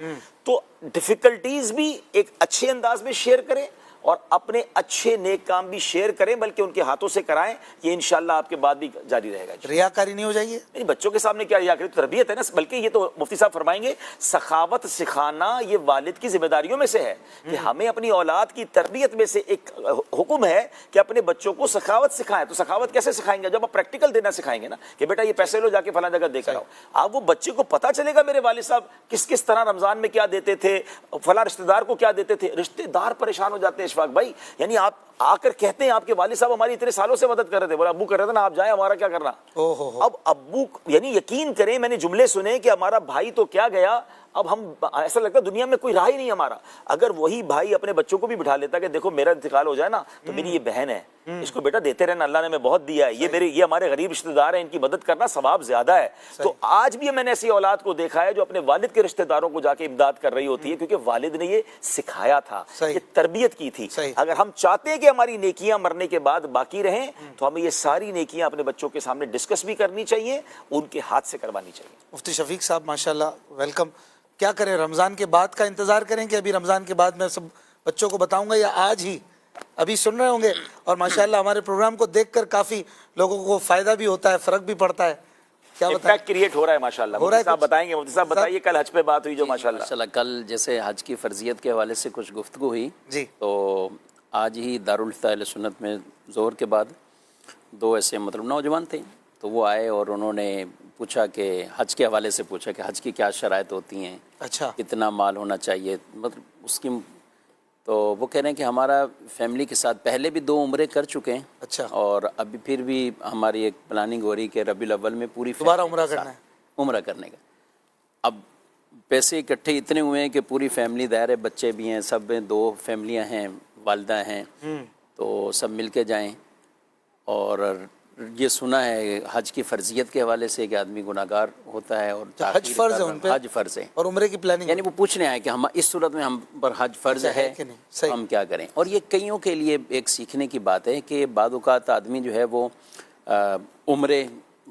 تو ڈیفیکلٹیز بھی ایک اچھے انداز میں شیئر کریں اور اپنے اچھے نیک کام بھی شیئر کریں, بلکہ ان کے ہاتھوں سے کرائیں. یہ انشاءاللہ آپ کے بعد بھی جاری رہے گا. ریاکاری نہیں ہو جائے؟ نہیں, بچوں کے سامنے کیا ریاکاری, تربیت ہے نا. بلکہ یہ تو مفتی صاحب فرمائیں گے سخاوت سکھانا یہ والد کی ذمہ داریوں میں سے ہے, کہ ہمیں اپنی اولاد کی تربیت میں سے ایک حکم ہے کہ اپنے بچوں کو سخاوت سکھائیں. تو سخاوت کیسے سکھائیں گے؟ جب آپ پریکٹیکل دینا سکھائیں گے نا, کہ بیٹا یہ پیسے لو جا کے فلاں جگہ دے کر آؤ. آپ وہ بچے کو پتا چلے گا میرے والد صاحب کس طرح رمضان میں کیا دیتے تھے, فلاں رشتہ دار کو کیا دیتے تھے. رشتہ دار پریشان ہو جاتے ہیں اشفاق بھائی. یعنی آپ آ کر کہتے ہیں آپ کے والد صاحب ہماری اتنے سالوں سے مدد کر رہے تھے, بولا ابو کر رہے تھے نا, آپ جائیں, ہمارا کیا کرنا. اب ابو یعنی یقین کریں میں نے جملے سنے کہ ہمارا بھائی تو کیا گیا, اب ہم ایسا لگتا ہے دنیا میں کوئی راہ ہی نہیں ہمارا. اگر وہی بھائی اپنے بچوں کو بھی بٹھا لیتا کہ دیکھو میرا انتقال ہو جائے نا تو میری یہ بہن ہے, اس کو بیٹا دیتے رہنا, اللہ نے ہمیں بہت دیا ہے, یہ ہمارے غریب رشتہ دار ہیں, ان کی مدد کرنا ثواب زیادہ ہے. تو آج بھی میں نے ایسی اولاد کو دیکھا ہے جو اپنے والد کے رشتہ داروں کو جا کے امداد کر رہی ہوتی ہے, کیونکہ والد نے یہ سکھایا تھا, یہ تربیت کی تھی. اگر ہم چاہتے ہیں کہ ہماری نیکیاں مرنے کے بعد باقی رہیں تو ہمیں یہ ساری نیکیاں اپنے بچوں کے سامنے ڈسکس بھی کرنی چاہیے, ان کے ہاتھ سے کروانی چاہیے. مفتی شفیق صاحب ماشاءاللہ ویلکم. کیا کریں, رمضان کے بعد کا انتظار کریں کہ ابھی رمضان کے بعد میں سب بچوں کو بتاؤں گا, یا آج ہی ابھی سن رہے ہوں گے اور ماشاءاللہ ہمارے پروگرام کو دیکھ کر کافی لوگوں کو فائدہ بھی ہوتا ہے, فرق بھی پڑتا ہے, کیا بتائیں؟ امپیکٹ کریٹ ہو رہا ہے ماشاءاللہ. مفتی صاحب بتائیں گے, مفتی صاحب بتائیے کل حج پہ بات ہوئی جو ماشاءاللہ کل جیسے حج کی فرضیت کے حوالے سے کچھ گفتگو ہوئی جی, تو آج ہی دارالفتہ اہل سنت میں ظہر کے بعد دو ایسے مطلب نوجوان تھے, تو وہ آئے اور انہوں نے پوچھا کہ حج کے حوالے سے پوچھا کہ حج کی کیا شرائط ہوتی ہیں, اچھا کتنا مال ہونا چاہیے, مطلب اس کی. تو وہ کہہ رہے ہیں کہ ہمارا فیملی کے ساتھ پہلے بھی 2 عمرے کر چکے ہیں, اچھا, اور ابھی پھر بھی ہماری ایک پلاننگ ہو رہی کہ ربیع الاول میں پوری دوبارہ عمرہ کرنا ہے, عمرہ کرنے کا. اب پیسے اکٹھے اتنے ہوئے ہیں کہ پوری فیملی دائر ہے, بچے بھی ہیں, سب 2 فیملیاں ہیں, والدہ ہیں, تو سب مل کے جائیں. اور یہ سنا ہے حج کی فرضیت کے حوالے سے کہ آدمی گناہگار ہوتا ہے, اور حج فرض ہے ان پہ, حج فرض ہے, اور عمرے کی پلاننگ, یعنی وہ پوچھنے آئے کہ ہم اس صورت میں ہم پر حج فرض ہے کہ نہیں, ہم کیا کریں. اور یہ کئیوں کے لیے ایک سیکھنے کی بات ہے کہ بعض اوقات آدمی جو ہے وہ عمرے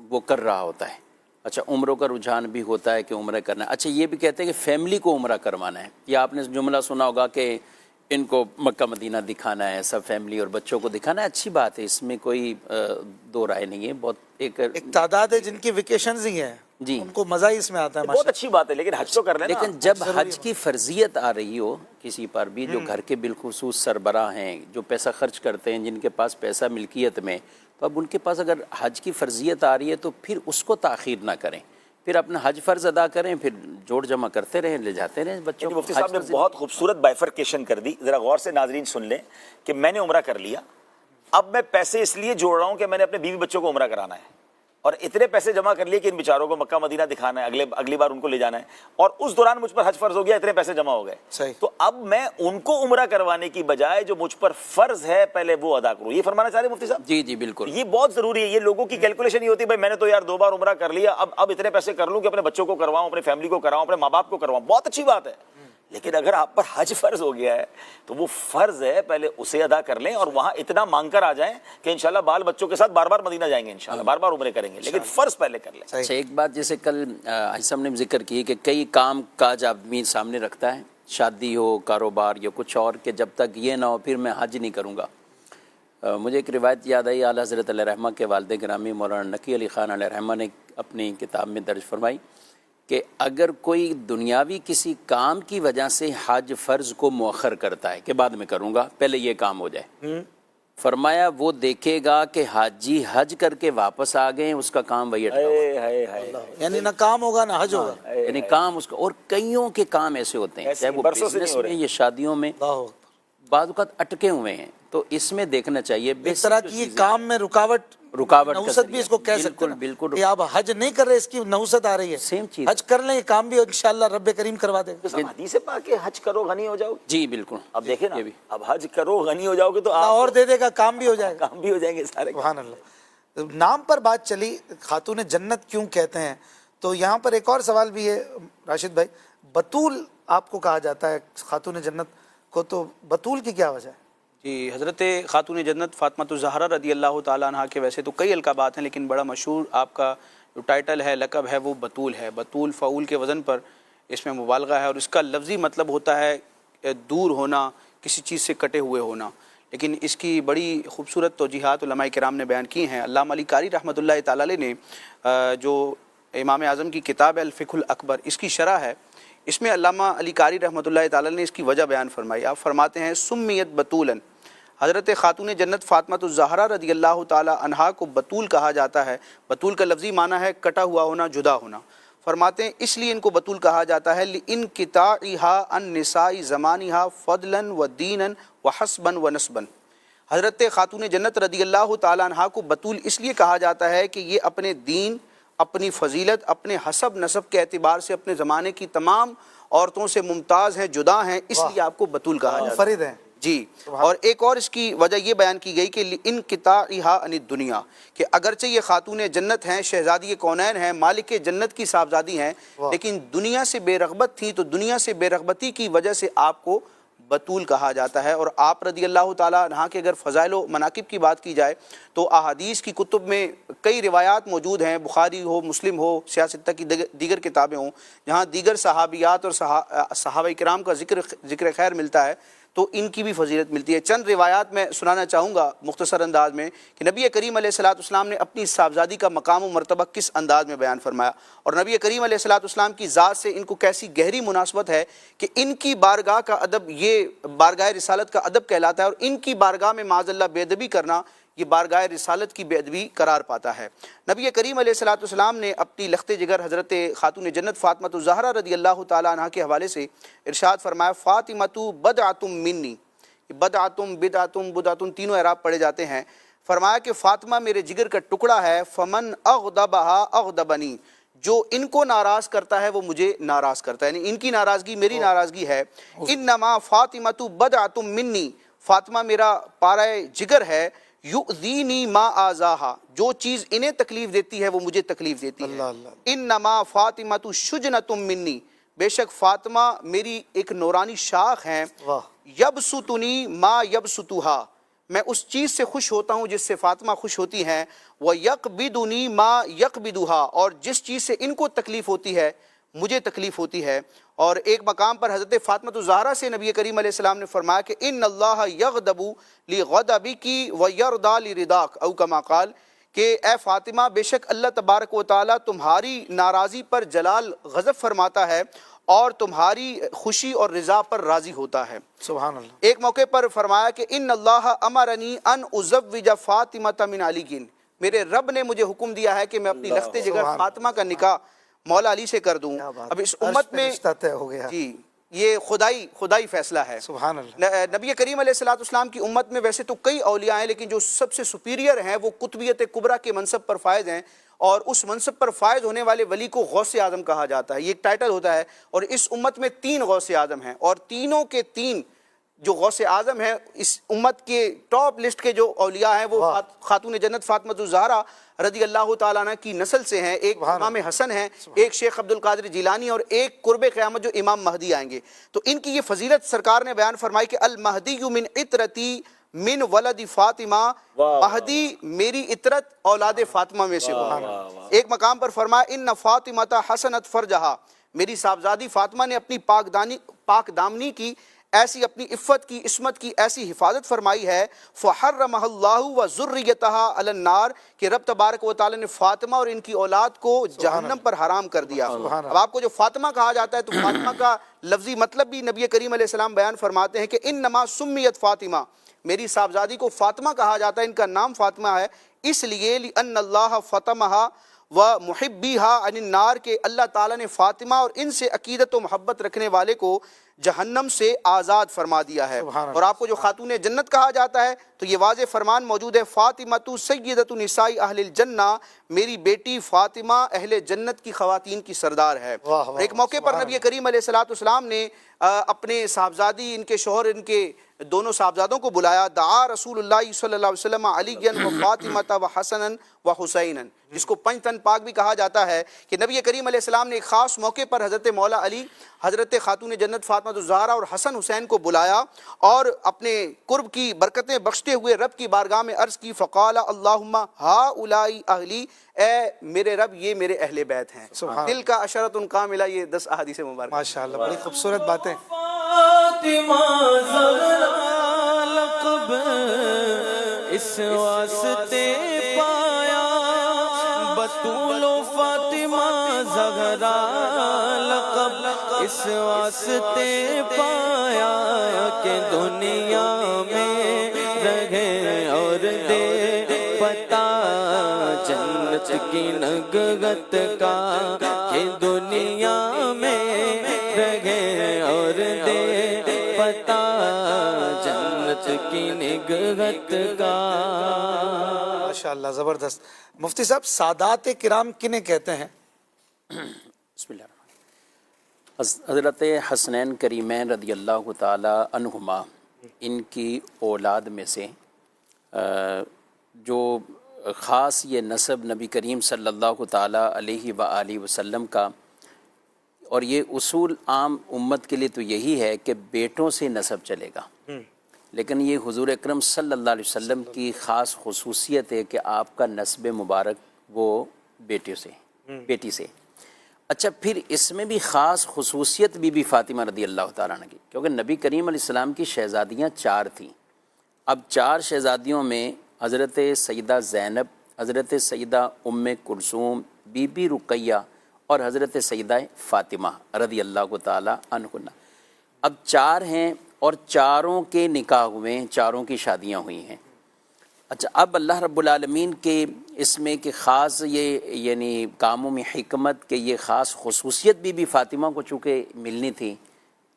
وہ کر رہا ہوتا ہے. اچھا, عمروں کا رجحان بھی ہوتا ہے کہ عمرہ کرنا ہے. اچھا, یہ بھی کہتے ہیں کہ فیملی کو عمرہ کروانا ہے, یا آپ نے جملہ سنا ہوگا کہ ان کو مکہ مدینہ دکھانا ہے, سب فیملی اور بچوں کو دکھانا ہے. اچھی بات ہے, اس میں کوئی 2 رائے نہیں ہے. بہت ایک تعداد ہے جن کی ویکیشنز ہی ہیں, جی, ان کو مزہ ہی اس میں آتا ہے. بہت اچھی بات ہے, لیکن حج تو کر لینا. لیکن جب حج کی فرضیت آ رہی ہو کسی پر بھی, جو گھر کے بالخصوص سربراہ ہیں, جو پیسہ خرچ کرتے ہیں, جن کے پاس پیسہ ملکیت میں, تو اب ان کے پاس اگر حج کی فرضیت آ رہی ہے تو پھر اس کو تاخیر نہ کریں, پھر اپنا حج فرض ادا کریں, پھر جوڑ جمع کرتے رہیں, لے جاتے رہیں بچوں کو. مفتی صاحب نے بہت خوبصورت بائفرکیشن کر دی. ذرا غور سے ناظرین سن لیں کہ میں نے عمرہ کر لیا, اب میں پیسے اس لیے جوڑ رہا ہوں کہ میں نے اپنے بیوی بچوں کو عمرہ کرانا ہے, اور اتنے پیسے جمع کر لیے کہ ان بیچاروں کو مکہ مدینہ دکھانا ہے, اگلی بار ان کو لے جانا ہے, اور اس دوران مجھ پر حج فرض ہو گیا, اتنے پیسے جمع ہو گئے. تو اب میں ان کو عمرہ کروانے کی بجائے جو مجھ پر فرض ہے پہلے وہ ادا کروں. یہ فرمانا چاہ رہے ہیں مفتی صاحب؟ جی جی بالکل, یہ بہت ضروری ہے. یہ لوگوں کی کیلکولیشن یہ ہوتی ہے بھائی میں نے تو یار 2 بار عمرہ کر لیا, اب اتنے پیسے کر لوں کہ اپنے بچوں کو کرواؤں, اپنے فیملی کو کراؤں, اپنے ماں باپ کو کرواؤں. بہت اچھی بات ہے, لیکن اگر آپ پر حج فرض ہو گیا ہے تو وہ فرض ہے پہلے اسے ادا کر لیں اور وہاں اتنا مانگ کر آ جائیں کہ انشاءاللہ بال بچوں کے ساتھ بار بار مدینہ جائیں گے، انشاءاللہ بار بار عمرے کریں گے، لیکن فرض پہلے کر لیں۔ اچھا ایک بات جیسے کل حاجی صاحب نے ذکر کی کہ کئی کام کاج آدمی سامنے رکھتا ہے، شادی ہو، کاروبار یا کچھ اور، کہ جب تک یہ نہ ہو پھر میں حج نہیں کروں گا۔ مجھے ایک روایت یاد آئی، اعلیٰ حضرت علیہ رحمہ کے والد گرامی مولانا نقی علی خان علیہ رحمہ نے اپنی کتاب میں درج فرمائی کہ اگر کوئی دنیاوی کسی کام کی وجہ سے حج فرض کو مؤخر کرتا ہے کہ بعد میں کروں گا، پہلے یہ کام ہو جائے، فرمایا وہ دیکھے گا کہ حاجی حج کر کے واپس آ گئے، اس کا کام وہی اٹکا ہوا، یعنی نہ کام ہوگا نہ حج ہوگا۔ یعنی کام اس کا، اور کئیوں کے کام ایسے ہوتے ہیں چاہے وہ برسوں سے نہیں بزنس ہو رہے میں یا شادیوں میں بعض اوقات اٹکے ہوئے ہیں، تو اس میں دیکھنا چاہیے اس طرح کی کام میں رکاوٹ کا نحوست بھی اس کو کہہ سکتے ہیں بالکل کہ آپ حج نہیں کر رہے، اس کی نحوست آ رہی ہے، سیم چیز، حج کر لیں، یہ کام بھی انشاءاللہ رب کریم کروا دے گا۔ حدیث پاک کہ حج کرو غنی ہو جاؤ، جی بالکل۔ اب دیکھیں نا، اب حج کرو غنی ہو جاؤ گے تو اللہ اور دے دے گا، کام بھی ہو جائے گا، کام بھی ہو جائیں گے سارے۔ سبحان اللہ۔ نام پر بات چلی خاتون جنت کیوں کہتے ہیں، تو یہاں پر ایک اور سوال بھی ہے راشد بھائی، بطول آپ کو کہا جاتا ہے خاتون جنت کو، تو بطول کی کیا وجہ ہے؟ جی، حضرت خاتون جنت فاطمہ الزہرا رضی اللہ تعالیٰ عنہ کے ویسے تو کئی القابات ہیں، لیکن بڑا مشہور آپ کا جو ٹائٹل ہے، لقب ہے، وہ بطول ہے۔ بطول فعول کے وزن پر اس میں مبالغہ ہے، اور اس کا لفظی مطلب ہوتا ہے دور ہونا، کسی چیز سے کٹے ہوئے ہونا، لیکن اس کی بڑی خوبصورت توجیحات علماء کرام نے بیان کی ہیں۔ علامہ علی قاری رحمۃ اللہ تعالیٰ علیہ نے جو امام اعظم کی کتاب ہے الفقہ الاکبر، اس کی شرح ہے، اس میں علامہ علی قاری رحمۃ اللہ تعالیٰ نے اس کی وجہ بیان فرمائی۔ آپ فرماتے ہیں سمیت بطولاً، حضرت خاتون جنت فاطمہ الزہرا رضی اللہ تعالی عنہا کو بطول کہا جاتا ہے۔ بطول کا لفظی معنی ہے کٹا ہوا ہونا، جدا ہونا۔ فرماتے ہیں اس لیے ان کو بطول کہا جاتا ہے لِانْقِطَاعِهَا عَنْ نِسَاءِ زَمَانِهَا فَضْلًا وَدِينًا وَحَسْبًا وَنَسْبًا۔ حضرت خاتون جنت رضی اللہ تعالی عنہا کو بطول اس لیے کہا جاتا ہے کہ یہ اپنے دین، اپنی فضیلت، اپنے حسب نسب کے اعتبار سے اپنے زمانے کی تمام عورتوں سے ممتاز ہیں، جدا ہیں، اس لیے آپ کو بطول کہا جاتا ہے، فرید ہیں جی۔ اور ایک اور اس کی وجہ یہ بیان کی گئی کہ انقطاعها عن الدنیا، کہ اگرچہ یہ خاتون جنت ہیں، شہزادی کونین ہیں، مالک جنت کی صاحبزادی ہیں، لیکن دنیا سے بے رغبت تھیں، تو دنیا سے بے رغبتی کی وجہ سے آپ کو بطول کہا جاتا ہے۔ اور آپ رضی اللہ تعالیٰ عنہ کے اگر فضائل و مناقب کی بات کی جائے تو احادیث کی کتب میں کئی روایات موجود ہیں، بخاری ہو، مسلم ہو، سیاستہ کی دیگر کتابیں ہوں، جہاں دیگر صحابیات اور صحابہ کرام کا ذکر خیر ملتا ہے، تو ان کی بھی فضیلت ملتی ہے۔ چند روایات میں سنانا چاہوں گا مختصر انداز میں کہ نبی کریم علیہ السلام نے اپنی صاحبزادی کا مقام و مرتبہ کس انداز میں بیان فرمایا، اور نبی کریم علیہ السلام کی ذات سے ان کو کیسی گہری مناسبت ہے کہ ان کی بارگاہ کا ادب یہ بارگاہ رسالت کا ادب کہلاتا ہے، اور ان کی بارگاہ میں معاذ اللہ بے ادبی کرنا یہ بارگاہ رسالت کی بے ادبی قرار پاتا ہے۔ نبی کریم علیہ السلام نے اپنی لخت جگر حضرت خاتون جنت فاطمہ الزہرا رضی اللہ تعالی عنہ کے حوالے سے ارشاد فرمایا فاطمۃ بدعۃ منی، بدعۃ تینوں اعراب پڑھے جاتے ہیں۔ فرمایا کہ فاطمہ میرے جگر کا ٹکڑا ہے، فمن اغضبہا اغضبنی، جو ان کو ناراض کرتا ہے وہ مجھے ناراض کرتا ہے، یعنی ان کی ناراضگی میری ناراضگی ہے۔ انما فاطمۃ بدعۃ منی، فاطمہ میرا پارہ جگر ہے، یؤذینی ما آذاہا، جو چیز انہیں تکلیف دیتی ہے وہ مجھے تکلیف دیتی ہے۔ انما فاطمۃ شجنۃ منی، بے شک فاطمہ میری ایک نورانی شاخ ہیں، یبسطنی ما یبسطھا، میں اس چیز سے خوش ہوتا ہوں جس سے فاطمہ خوش ہوتی ہیں، وَيَقْبِدُنِي مَا يَقْبِدُهَا، اور جس چیز سے ان کو تکلیف ہوتی ہے مجھے تکلیف ہوتی ہے۔ اور ایک مقام پر حضرت فاطمہ الزہرا سے نبی کریم علیہ السلام نے فرمایا کہ ان اللہ یغضب لغضبکی ویرضی لرضاک، او کما قال، کہ اے فاطمہ بے شک اللہ تبارک و تعالیٰ تمہاری ناراضی پر جلال غضب فرماتا ہے اور تمہاری خوشی اور رضا پر راضی ہوتا ہے۔ سبحان اللہ۔ ایک موقع پر فرمایا کہ ان اللہ امرنی ان ازوج فاطمہ من علی، میرے رب نے مجھے حکم دیا ہے کہ میں اپنی لخت جگر فاطمہ کا نکاح مولا علی سے کر دوں۔ اب اس امت میں جی یہ خدائی فیصلہ ہے۔ سبحان اللہ۔ نبی کریم علیہ السلام کی امت میں ویسے تو کئی اولیاء ہیں، لیکن جو سب سے سپیریئر ہیں وہ قطبیت کبریٰ کے منصب پر فائز ہیں، اور اس منصب پر فائز ہونے والے ولی کو غوث اعظم کہا جاتا ہے، یہ ایک ٹائٹل ہوتا ہے۔ اور اس امت میں 3 غوث اعظم ہیں، اور تینوں کے تین جو غوث اعظم ہیں اس امت کے ٹاپ لسٹ کے جو اولیاء ہیں وہ خاتون جنت فاطمہ الزہرا رضی اللہ تعالیٰ عنہ کی نسل سے ہیں. ایک امام حسن ہیں, ایک شیخ عبد القادر جیلانی, اور ایک قرب قیامت جو امام مہدی آئیں گے. تو ان کی یہ فضیلت سرکار نے بیان فرمائی کہ المہدی من عطرتی من ولد فاطمہ, مہدی میری عطرت اولاد فاطمہ میں سے ہو. ایک مقام پر فرمایا ان فاطمہ حسنت فرجہا, میری صاحبزادی فاطمہ نے اپنی پاک دامنی کی ایسی, اپنی عفت کی, عصمت کی ایسی حفاظت فرمائی ہے. فحرمہ اللہ وذریتہا علی النار, کہ رب تبارک و تعالی نے فاطمہ اور ان کی اولاد کو جہنم پر حرام کر دیا. اب آپ کو جو فاطمہ کہا جاتا ہے تو فاطمہ کا لفظی مطلب بھی نبی کریم علیہ السلام بیان فرماتے ہیں کہ انما سمیت فاطمہ, میری صاحبزادی کو فاطمہ کہا جاتا ہے, ان کا نام فاطمہ ہے اس لیے لأن اللہ فطمہا و محبیہا عن النار, کہ اللہ تعالیٰ نے فاطمہ اور ان سے عقیدت و محبت رکھنے والے کو جہنم سے آزاد فرما دیا ہے. اور آپ کو جو خاتون جنت کہا جاتا ہے تو یہ واضح فرمان موجود ہے, فاطمہ سیدۃ نساء اہل الجنہ, میری بیٹی فاطمہ اہل جنت کی خواتین کی سردار ہے. ایک موقع پر نبی کریم علیہ السلام نے اپنے صاحبزادی, ان کے شوہر, ان کے دونوں صاحبزادوں کو بلایا. دعا رسول اللہ صلی اللہ علیہ وسلم علی و فاطمہ و حسنا و حسینا, جس کو پنج تن پاک بھی کہا جاتا ہے, کہ نبی کریم علیہ السلام نے ایک خاص موقع پر حضرت مولا علی, حضرت خاتون جنت فاطمہ الزہرا اور حسن حسین کو بلایا اور اپنے قرب کی برکتیں بخشتے ہوئے رب کی بارگاہ میں عرض کی. فقال اللہم ہؤلاء اہلی, اے میرے رب یہ میرے اہل بیت ہیں. دل کا عشرۃ کاملہ, یہ 10 احادیث مبارکہ. ماشاءاللہ, بڑی خوبصورت باتیں. فاطمہ زہرا لقب اس واسطے پایا, بطول و فاطمہ زہرا لقب اس واسطے پایا, کہ دنیا میں رہے اور دے پتا جنت کی نگہت کا, کہ دنیا میں رہے اور دے پتا جنت کی نگہت کا. ماشاءاللہ, زبردست. مفتی صاحب, سادات کرام کنہیں کہتے ہیں؟ بسم اللہ الرحمن الرحیم. حضرت حسنین کریمین رضی اللہ تعالی عنہما, ان کی اولاد میں سے جو خاص یہ نسب نبی کریم صلی اللہ تعالی علیہ وآلہ وسلم کا, اور یہ اصول عام امت کے لیے تو یہی ہے کہ بیٹوں سے نسب چلے گا, لیکن یہ حضور اکرم صلی اللہ علیہ وسلم کی خاص خصوصیت ہے کہ آپ کا نسب مبارک وہ بیٹی سے. اچھا, پھر اس میں بھی خاص خصوصیت بی فاطمہ رضی اللہ تعالیٰ عنہ کی, کیونکہ نبی کریم علیہ السلام کی شہزادیاں 4 تھیں. اب 4 شہزادیوں میں حضرت سیدہ زینب, حضرت سیدہ ام کلثوم, بی بی رقیہ اور حضرت سیدہ فاطمہ رضی اللہ تعالیٰ عنہ. اب 4 ہیں اور 4 کے نکاح ہوئے, 4 کی شادیاں ہوئی ہیں. اچھا, اب اللہ رب العالمین کے اس میں کہ خاص یہ یعنی کاموں میں حکمت کہ یہ خاص خصوصیت بی فاطمہ کو چونکہ ملنی تھی,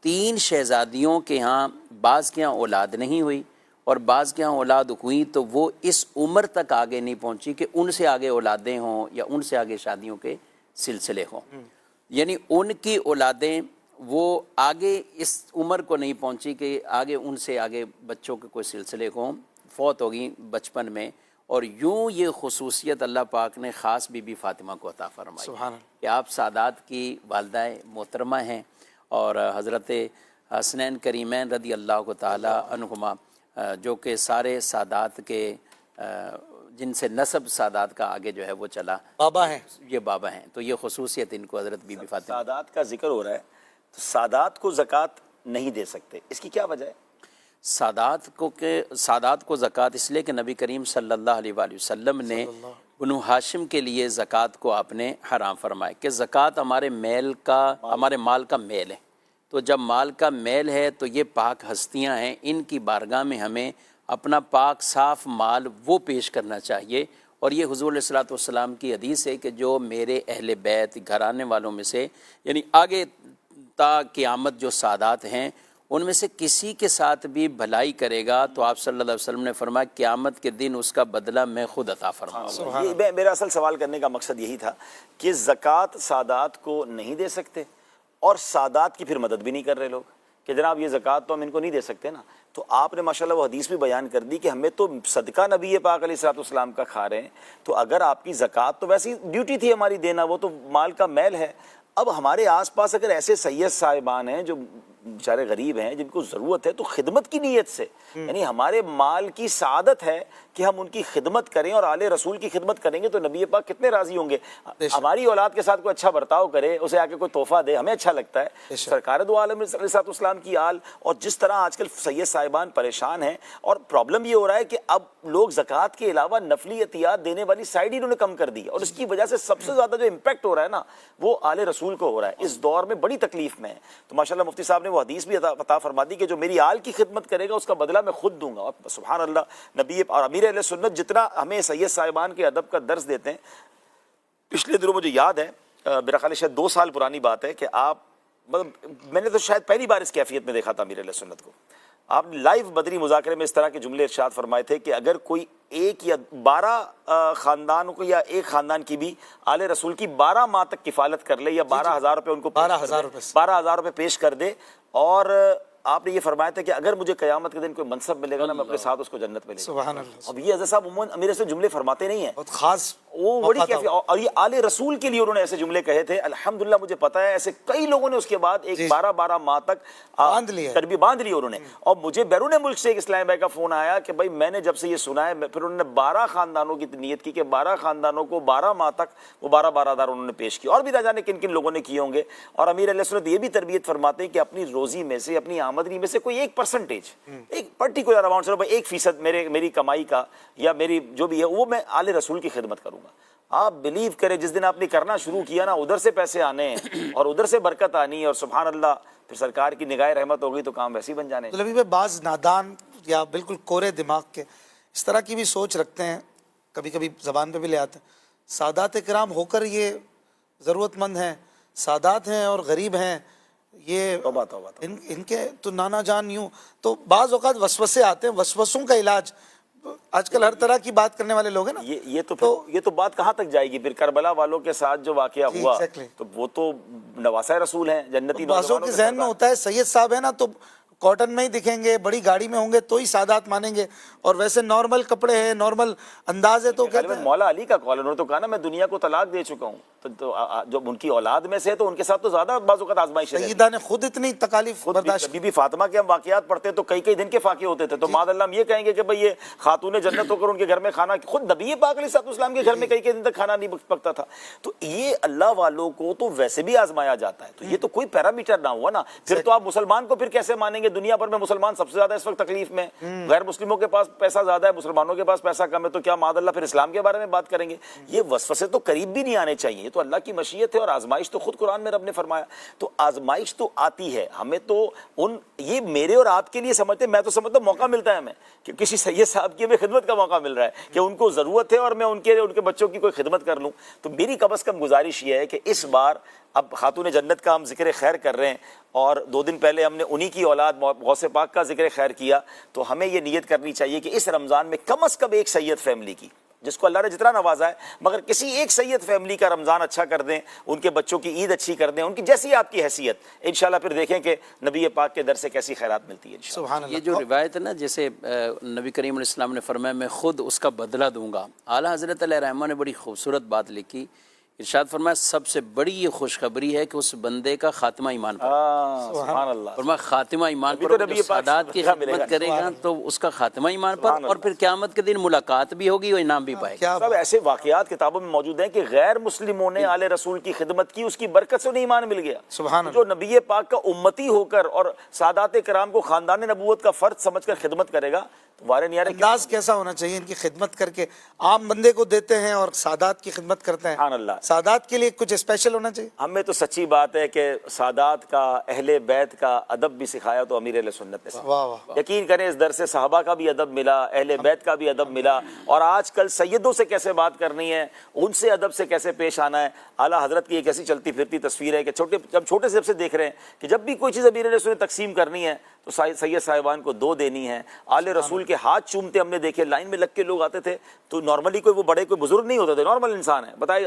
3 شہزادیوں کے ہاں بعض کے ہاں اولاد نہیں ہوئی اور بعض کے ہاں اولاد ہوئی تو وہ اس عمر تک آگے نہیں پہنچی کہ ان سے آگے اولادیں ہوں یا ان سے آگے شادیوں کے سلسلے ہوں. یعنی ان کی اولادیں وہ آگے اس عمر کو نہیں پہنچی کہ آگے ان سے آگے بچوں کے کوئی سلسلے ہوں, فوت ہو گئیں بچپن میں. اور یوں یہ خصوصیت اللہ پاک نے خاص بی فاطمہ کو عطا فرمائی کہ آپ سادات کی والدہ محترمہ ہیں, اور حضرت حسنین کریمین رضی اللہ تعالی عنہما جو کہ سارے سادات کے جن سے نسب سادات کا آگے جو ہے وہ چلا, بابا ہیں, یہ بابا ہیں. تو یہ خصوصیت ان کو حضرت بی فاطمہ. سادات کا ذکر ہو رہا ہے, تو سادات کو زکوٰۃ نہیں دے سکتے, اس کی کیا وجہ ہے؟ سادات کو زکوٰۃ اس لیے کہ نبی کریم صلی اللہ علیہ وآلہ وسلم نے بنو ہاشم کے لیے زکوٰۃ کو آپ نے حرام فرمایا کہ زکوٰۃ ہمارے مال کا میل ہے. تو جب مال کا میل ہے تو یہ پاک ہستیاں ہیں, ان کی بارگاہ میں ہمیں اپنا پاک صاف مال وہ پیش کرنا چاہیے. اور یہ حضور علیہ الصلوۃ والسلام کی حدیث ہے کہ جو میرے اہل بیت گھرانے والوں میں سے یعنی آگے تا قیامت جو سادات ہیں ان میں سے کسی کے ساتھ بھی بھلائی کرے گا تو آپ صلی اللہ علیہ وسلم نے فرمایا قیامت کے دن اس کا بدلہ میں خود عطا فرماؤں گا. یہ میرا اصل سوال کرنے کا مقصد یہی تھا کہ زکوٰۃ سادات کو نہیں دے سکتے اور سادات کی پھر مدد بھی نہیں کر رہے لوگ. کہ جناب یہ زکوٰۃ تو ہم ان کو نہیں دے سکتے نا. تو آپ نے ماشاءاللہ وہ حدیث بھی بیان کر دی کہ ہمیں تو صدقہ نبی پاک علیہ الصلوۃ والسلام کا کھا رہے ہیں, تو اگر آپ کی زکوٰۃ تو ویسی ڈیوٹی تھی ہماری دینا, وہ تو مال کا میل ہے. اب ہمارے آس پاس اگر ایسے سید صاحبان ہیں جو بیچارے غریب ہیں, جن کو ضرورت ہے, تو خدمت کی نیت سے, یعنی ہمارے مال کی سعادت ہے کہ ہم ان کی خدمت کریں اور آل رسول کی خدمت کریں گے, تو نبی پاک کتنے راضی ہوں گے. ہماری اولاد کے ساتھ کوئی اچھا برتاؤ کرے, اسے آ کے کوئی تحفہ دے, ہمیں اچھا لگتا ہے. سرکار دو عالم علیہ الصلوۃ والسلام کی آل, اور جس طرح آج کل سید صاحبان پریشان ہیں, اور پرابلم یہ ہو رہا ہے کہ اب لوگ زکوٰۃ کے علاوہ نفلی عطیات دینے والی سائڈ ہی انہوں نے کم کر دی, اور اس کی وجہ سے سب سے زیادہ جو امپیکٹ ہو رہا ہے نا, وہ آل رسول کو ہو رہا ہے. اس دور میں بڑی تکلیف میں ہے. تو ماشاءاللہ مفتی صاحب نے وہ حدیث بھی عطا فرما دی کہ جو میری آل کی خدمت کرے گا اس کا بدلہ میں خود دوں گا. سبحان اللہ. نبی اور امیر اہل سنت جتنا ہمیں سید صاحبان کے ادب کا درس دیتے ہیں, پچھلے دنوں مجھے یاد ہے, میرا خیال ہے شاید 2 سال پرانی بات ہے, کہ آپ مطلب میں نے تو شاید پہلی بار اس کیفیت میں دیکھا تھا امیر اہل سنت کو. آپ نے لائیو بدری مذاکرے میں اس طرح کے جملے ارشاد فرمائے تھے کہ اگر کوئی 1 یا 12 خاندانوں کو, یا ایک خاندان کی بھی آل رسول کی 12 ماہ تک کفالت کر لے, یا 12,000 روپے ان کو 12,000 روپے پیش کر دے, اور آپ نے یہ فرمایا تھا کہ اگر مجھے قیامت کے دن کوئی منصب ملے گا نا, میں اپنے ساتھ اس کو جنت میں لے جاؤں. سبحان اللہ. اب یہ حضرت صاحب عموماً امیر سے جملے فرماتے نہیں ہیں, بہت خاص وہ بڑی کیفیت, اور یہ آل رسول کے لیے انہوں نے ایسے جملے کہے تھے. الحمدللہ مجھے پتا ہے ایسے کئی لوگوں نے اس کے بعد ایک 12 ماہ تک تربیت باندھ لی انہوں نے. اور مجھے بیرون ملک سے ایک اسلام بھائی کا فون آیا کہ بھائی میں نے جب سے یہ سنا ہے, پھر انہوں نے 12 خاندانوں کی نیت کی کہ 12 خاندانوں کو 12 ماہ تک وہ 12,000 انہوں نے پیش کیا, اور بھی نہ جانے کن کن لوگوں نے کیے ہوں گے. اور امیر علیہ السنت یہ بھی تربیت فرماتے ہیں کہ اپنی روزی میں سے, اپنی آمدنی میں سے کوئی 1%, ایک پرٹیکولر اماؤنٹ, چلو بھائی 1% میری کمائی کا یا میری جو بھی ہے وہ میں آل رسول کی خدمت کروں گا. آپ بلیو کریں, جس دن آپ نے کرنا شروع کیا نا, ادھر سے پیسے آنے ہیں اور ادھر سے برکت آنی ہے, اور سبحان اللہ پھر سرکار کی نگاہ رحمت ہوگی تو کام ویسے ہی بن جانے. تو نبی بعض نادان یا بالکل کورے دماغ کے اس طرح کی بھی سوچ رکھتے ہیں, کبھی کبھی زبان پہ بھی لے آتے ہیں, سادات کرام ہو کر یہ ضرورت مند ہیں, سادات ہیں اور غریب ہیں, یہ ان کے تو نانا جان یوں. تو بعض اوقات وسوسے آتے ہیں, وسوسوں کا علاج آج کل ہر طرح کی بات کرنے والے لوگ ہیں نا, یہ تو بات کہاں تک جائے گی. پھر کربلا والوں کے ساتھ جو واقعہ ہوا, تو وہ تو نواسۂ رسول ہیں, جنتی بعضوں کے ذہن میں ہوتا ہے سید صاحب ہے نا تو کاٹن میں ہی دکھیں گے, بڑی گاڑی میں ہوں گے تو ہی سادات مانیں گے, اور ویسے نارمل کپڑے ہیں, نارمل انداز ہے تو کہتے ہیں. مولا علی کا کال, انہوں نے تو کہا نا میں دنیا کو طلاق دے چکا ہوں, تو جو ان کی اولاد میں سے, تو ان کے ساتھ تو زیادہ بعض اوقات آزمائش ہے. سیدہ نے خود اتنی تکالیف برداشت. بی بی فاطمہ کے ہم واقعات پڑھتے ہیں تو کئی دن کے فاقے ہوتے تھے, تو معاذ اللہ ہم یہ کہیں گے کہ بھئی یہ خاتون جنت ہو کر ان کے گھر میں کھانا, خود نبی پاک علیہ الصلوۃ والسلام کے گھر میں کئی دن تک کھانا نہیں پکتا تھا. تو یہ اللہ والوں کو تو ویسے بھی آزمایا جاتا ہے, تو یہ تو کوئی پیرامیٹر نہ ہوا نا. پھر تو آپ مسلمان کو پھر کیسے مانیں گے؟ دنیا بھر میں مسلمان سب سے زیادہ اس وقت تکلیف میں, غیر مسلموں کے پاس پیسہ زیادہ ہے, مسلمانوں کے پاس پیسہ کم ہے, تو کیا معاذ اللہ پھر اسلام کے بارے میں بات کریں گے؟ یہ وسوسے تو قریب بھی نہیں آنے چاہیے, یہ تو اللہ کی مشیت ہے, اور آزمائش تو خود قرآن میں رب نے فرمایا. تو آزمائش تو آتی ہے ہمیں, تو یہ میرے اور آپ کے لیے سمجھتے, میں تو سمجھتا ہوں موقع ملتا ہے ہمیں کہ کسی سید صاحب کی ہمیں خدمت کا موقع مل رہا ہے, کہ ان کو ضرورت ہے اور میں ان کے بچوں کی کوئی خدمت کر لوں. تو میری کم از کم گزارش یہ ہے کہ اس بار اب خاتون جنت کا ہم ذکر خیر کر رہے ہیں, اور 2 دن پہلے ہم نے انہی کی اولاد غوث پاک کا ذکر خیر کیا, تو ہمیں یہ نیت کرنی چاہیے کہ اس رمضان میں کم از کم ایک سید فیملی کی, جس کو اللہ نے جتنا نوازا ہے, مگر کسی ایک سید فیملی کا رمضان اچھا کر دیں, ان کے بچوں کی عید اچھی کر دیں, ان کی جیسی آپ کی حیثیت, انشاءاللہ پھر دیکھیں کہ نبی پاک کے در سے کیسی خیرات ملتی ہے. سبحان اللہ. یہ جو روایت ہے نا, جیسے نبی کریم علیہ السلام نے فرمایا میں خود اس کا بدلہ دوں گا. اعلیٰ حضرت علیہ رحمہ نے بڑی خوبصورت بات لکھی, ارشاد فرمایا سب سے بڑی یہ خوشخبری ہے کہ اس بندے کا خاتمہ ایمان پر. سبحان اللہ. فرمایا خاتمہ ایمان پر, جو سادات کی خدمت کرے گا تو اس کا خاتمہ ایمان پر, اور پھر قیامت کے دن ملاقات بھی ہوگی اور انعام بھی پائے گا. سب ایسے واقعات کتابوں میں موجود ہیں کہ غیر مسلموں نے آل رسول کی خدمت کی, اس کی برکت سے انہیں ایمان مل گیا. سبحان اللہ. جو نبی پاک کا امتی ہو کر اور سادات کرام کو خاندان نبوت کا فرد سمجھ کر خدمت کرے گا, انداز کیسا ہونا چاہیے ان کی خدمت کر کے؟ عام بندے کو دیتے ہیں اور سادات کی خدمت کرتے ہیں. سبحان اللہ. سادات کے لیے کچھ اسپیشل ہونا چاہیے. ہمیں تو سچی بات ہے کہ سادات کا, اہل بیت کا ادب بھی سکھایا تو امیر اہل سنت نے. یقین کریں اس در سے صحابہ کا بھی ادب ملا, اہل بیت کا بھی ادب ملا, اور آج کل سیدوں سے کیسے بات کرنی ہے, ان سے ادب سے کیسے پیش آنا ہے. اعلیٰ حضرت کی ایک ایسی چلتی پھرتی تصویر ہے کہ جب چھوٹے سے جب سے دیکھ رہے ہیں کہ جب بھی کوئی چیز امیر اہل سنت تقسیم کرنی ہے تو سید صاحبان کو 2 دینی ہے. آل رسول کے ہاتھ چومتے ہم نے دیکھے, لائن میں لگ کے لوگ آتے تھے, تو نارملی کوئی وہ بڑے کوئی بزرگ نہیں ہوتے تھے, نارمل انسان ہے, بتائیے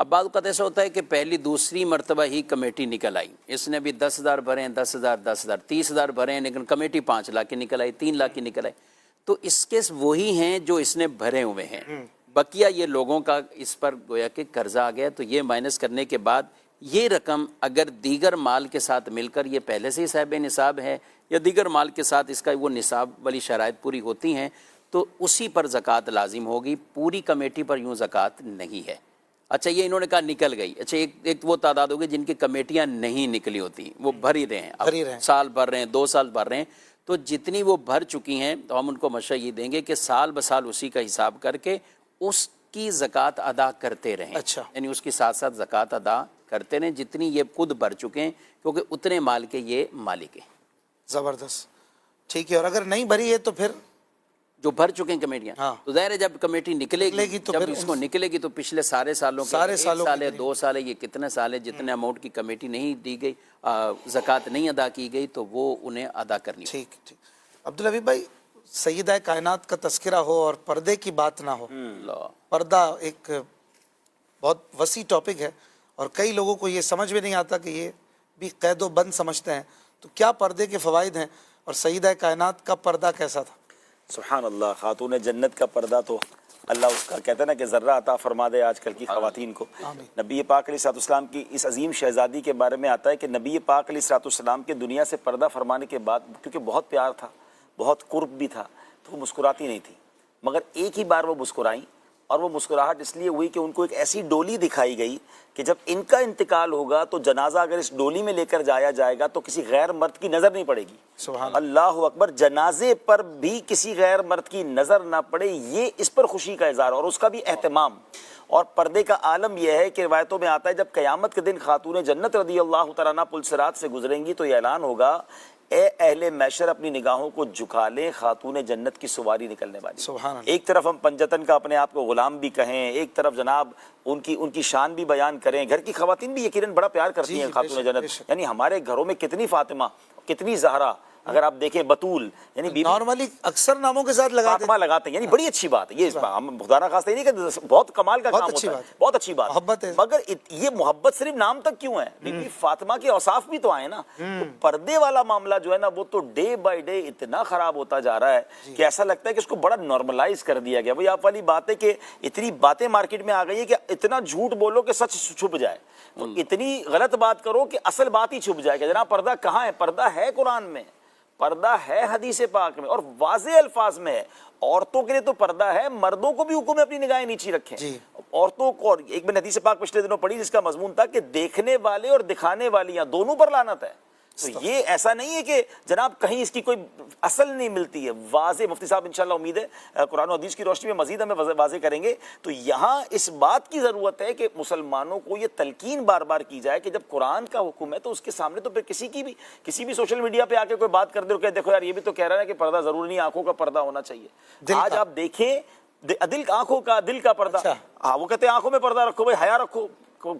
اب بعض اوقات ایسا ہوتا ہے کہ پہلی دوسری مرتبہ ہی کمیٹی نکل آئی، اس نے بھی 10,000 بھرے ہیں، 10,000 10,000 30,000 بھرے ہیں، لیکن کمیٹی 5 لاکھ کی نکل آئی، 3 لاکھ کی نکل آئی، تو اس کے وہی ہیں جو اس نے بھرے ہوئے ہیں، بقیہ یہ لوگوں کا اس پر گویا کہ قرضہ آ گیا، تو یہ مائنس کرنے کے بعد یہ رقم اگر دیگر مال کے ساتھ مل کر یہ پہلے سے ہی صاحب نصاب ہے یا دیگر مال کے ساتھ اس کا وہ نصاب والی شرائط پوری ہوتی ہیں تو اسی پر زکوٰۃ لازم ہوگی، پوری کمیٹی پر یوں زکوٰۃ نہیں ہے۔ اچھا یہ انہوں نے کہا نکل گئی، اچھا ایک وہ تعداد ہوگی جن کی کمیٹیاں نہیں نکلی ہوتی، وہ بھر ہی رہے ہیں، اب سال بھر رہے ہیں، 2 سال بھر رہے ہیں، تو جتنی وہ بھر چکی ہیں تو ہم ان کو مشورہ یہ دیں گے کہ سال بسال اسی کا حساب کر کے اس کی زکوٰۃ ادا کرتے رہیں، اچھا یعنی اس کے ساتھ ساتھ زکوٰۃ ادا کرتے رہیں جتنی یہ خود بھر چکے ہیں، کیونکہ اتنے مال کے یہ مالک ہیں۔ زبردست، ٹھیک ہے۔ اور اگر نہیں بھری ہے تو پھر جو بھر چکے ہیں کمیٹیاں، تو ظاہر ہے جب کمیٹی نکلے گی تو جب پھر اس کو نکلے گی تو پچھلے سارے سالوں کے سارے 1 سالوں سال ہے کی 2 سال ہے یہ کتنے سال ہے جتنے اماؤنٹ کی کمیٹی نہیں دی گئی، زکوٰۃ نہیں ادا کی گئی تو وہ انہیں ادا کرنی ہوگی۔ ٹھیک ٹھیک۔ عبدالحبیب بھائی، سیدہ کائنات کا تذکرہ ہو اور پردے کی بات نہ ہو، پردہ ایک بہت وسیع ٹاپک ہے اور کئی لوگوں کو یہ سمجھ میں نہیں آتا کہ یہ بھی قید و بند سمجھتے ہیں، تو کیا پردے کے فوائد ہیں اور سیدہ کائنات کا پردہ کیسا تھا؟ سبحان اللہ، خاتون جنت کا پردہ تو اللہ اس کا کہتا ہے نا کہ ذرہ عطا فرما دے آج کل کی خواتین کو۔ نبی پاک علیہ الصلوۃ والسلام کی اس عظیم شہزادی کے بارے میں آتا ہے کہ نبی پاک علیہ الصلوۃ والسلام کے دنیا سے پردہ فرمانے کے بعد کیونکہ بہت پیار تھا، بہت قرب بھی تھا، تو وہ مسکراتی نہیں تھی، مگر ایک ہی بار وہ مسکرائیں، اور وہ مسکراہٹ اس لیے ہوئی کہ ان کو ایک ایسی ڈولی دکھائی گئی کہ جب ان کا انتقال ہوگا تو جنازہ اگر اس ڈولی میں لے کر جایا جائے گا تو کسی غیر مرد کی نظر نہیں پڑے گی۔ سبحان اللہ اکبر، جنازے پر بھی کسی غیر مرد کی نظر نہ پڑے، یہ اس پر خوشی کا اظہار اور اس کا بھی اہتمام۔ اور پردے کا عالم یہ ہے کہ روایتوں میں آتا ہے جب قیامت کے دن خاتون جنت رضی اللہ تعالیٰ عنہ پل صراط سے گزریں گی تو یہ اعلان ہوگا، اے اہل محشر اپنی نگاہوں کو جھکا لیں، خاتون جنت کی سواری نکلنے والی۔ سبحان اللہ۔ ایک طرف ہم پنجتن کا اپنے آپ کو غلام بھی کہیں، ایک طرف جناب ان کی شان بھی بیان کریں۔ گھر کی خواتین بھی یقیناً بڑا پیار کرتی ہیں خاتون جنت، یعنی ہمارے گھروں میں کتنی فاطمہ، کتنی زہرا، اگر آپ دیکھیں بطول، یعنی نارملی اکثر ناموں کے ساتھ فاطمہ لگاتے ہیں، یعنی بڑی اچھی بات ہے یہ، ہم خدا نہ خواستہ نہیں کہ بہت کمال کا کام ہوتا ہے، بہت اچھی بات محبت ہے، مگر یہ محبت صرف نام تک کیوں ہے؟ بی بی فاطمہ کے اوصاف بھی تو آئے نا۔ تو پردے والا معاملہ جو ہے نا وہ تو ڈے بائی ڈے اتنا خراب ہوتا جا رہا ہے کہ ایسا لگتا ہے کہ اس کو بڑا نارملائز کر دیا گیا۔ وہی آپ والی بات ہے کہ اتنی باتیں مارکیٹ میں آ گئی ہے کہ اتنا جھوٹ بولو کہ سچ چھپ جائے، تو اتنی غلط بات کرو کہ اصل بات ہی چھپ جائے کہ جناب پردہ کہاں ہے؟ پردہ ہے قرآن میں، پردہ ہے حدیث پاک میں اور واضح الفاظ میں ہے۔ عورتوں کے لیے تو پردہ ہے، مردوں کو بھی حکم ہے اپنی نگاہیں نیچی رکھیں۔ عورتوں کو، اور ایک میں نے حدیث پاک پچھلے دنوں پڑھی جس کا مضمون تھا کہ دیکھنے والے اور دکھانے والیاں دونوں پر لعنت ہے۔ تو یہ ایسا نہیں ہے کہ جناب کہیں اس کی کوئی اصل نہیں ملتی ہے، واضح۔ مفتی صاحب انشاءاللہ امید ہے قرآن و حدیث کی روشنی میں مزید ہمیں واضح کریں گے۔ تو یہاں اس بات کی ضرورت ہے کہ مسلمانوں کو یہ تلقین بار بار کی جائے کہ جب قرآن کا حکم ہے تو اس کے سامنے تو پھر کسی بھی سوشل میڈیا پہ آ کے کوئی بات کر دے اور کہ دیکھو یار یہ بھی تو کہہ رہا ہے کہ پردہ ضروری نہیں، آنکھوں کا پردہ ہونا چاہیے۔ آج آپ دیکھیں آنکھوں کا، دل کا پردہ، ہاں وہ کہتے ہیں آنکھوں میں پردہ رکھو بھائی، حیا رکھو،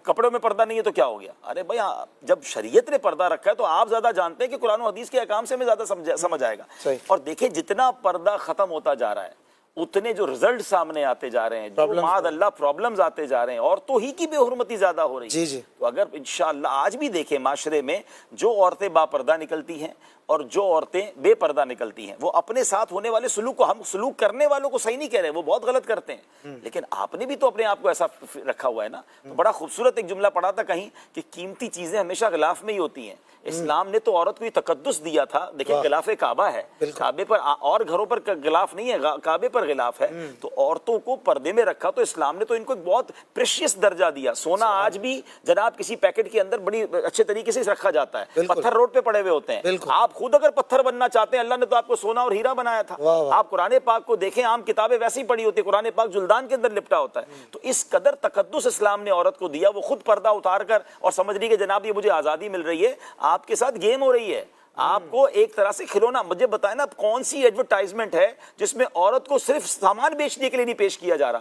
کپڑوں میں پردہ نہیں ہے تو کیا ہو گیا؟ ارے بھائی جب شریعت نے پردہ رکھا ہے تو آپ زیادہ جانتے ہیں کہ قرآن و حدیث کے احکام سے ہمیں زیادہ سمجھ آئے گا۔ اور دیکھیں جتنا پردہ ختم ہوتا جا رہا ہے اتنے جو رزلٹ سامنے آتے جا رہے ہیں، جو معاذ اللہ پرابلمز آتے جا رہے ہیں، عورتوں ہی کی بے حرمتی زیادہ ہو رہی ہے۔ تو اگر انشاءاللہ آج بھی دیکھیں معاشرے میں جو عورتیں با پردہ نکلتی ہیں اور جو عورتیں بے پردہ نکلتی ہیں، وہ اپنے ساتھ ہونے والے سلوک کو، ہم سلوک کرنے والوں کو صحیح نہیں کہہ رہے، وہ بہت غلط کرتے ہیں، لیکن آپ نے بھی تو اپنے آپ کو ایسا رکھا ہوا ہے نا۔ تو بڑا خوبصورت ایک جملہ پڑھا تھا کہیں کہ قیمتی چیزیں ہمیشہ غلاف میں ہی ہوتی ہیں۔ اسلام نے تو عورت کو یہ تقدس دیا تھا، دیکھیں غلاف کعبہ ہے، کعبے پر، اور گھروں پر غلاف نہیں ہے، کعبے پر غلاف ہے، تو عورتوں کو پردے میں رکھا تو اسلام نے تو ان کو ایک بہت پریشیس درجہ دیا۔ سونا آج بھی جناب کسی پیکٹ کے اندر بڑی اچھے طریقے سے رکھا جاتا ہے، پتھر روڈ پہ پڑے ہوئے ہوتے ہیں۔ آپ خود اگر پتھر بننا چاہتے ہیں، اللہ نے تو آپ کو سونا اور ہیرا بنایا تھا۔ آپ قرآن پاک کو دیکھیں، عام کتابیں ویسی پڑھی ہوتی، قرآن پاک جلدان کے اندر لپٹا ہوتا ہے۔ تو اس قدر تقدس اسلام نے عورت کو دیا، وہ خود پردہ اتار کر اور سمجھ رہی کہ جناب یہ مجھے آزادی مل رہی ہے، آپ کے ساتھ گیم ہو رہی ہے، آپ کو ایک طرح سے کھلونا۔ مجھے بتائیں نا کون سی ایڈورٹائزمنٹ ہے جس میں عورت کو صرف سامان بیچنے کے لیے نہیں پیش کیا جا رہا،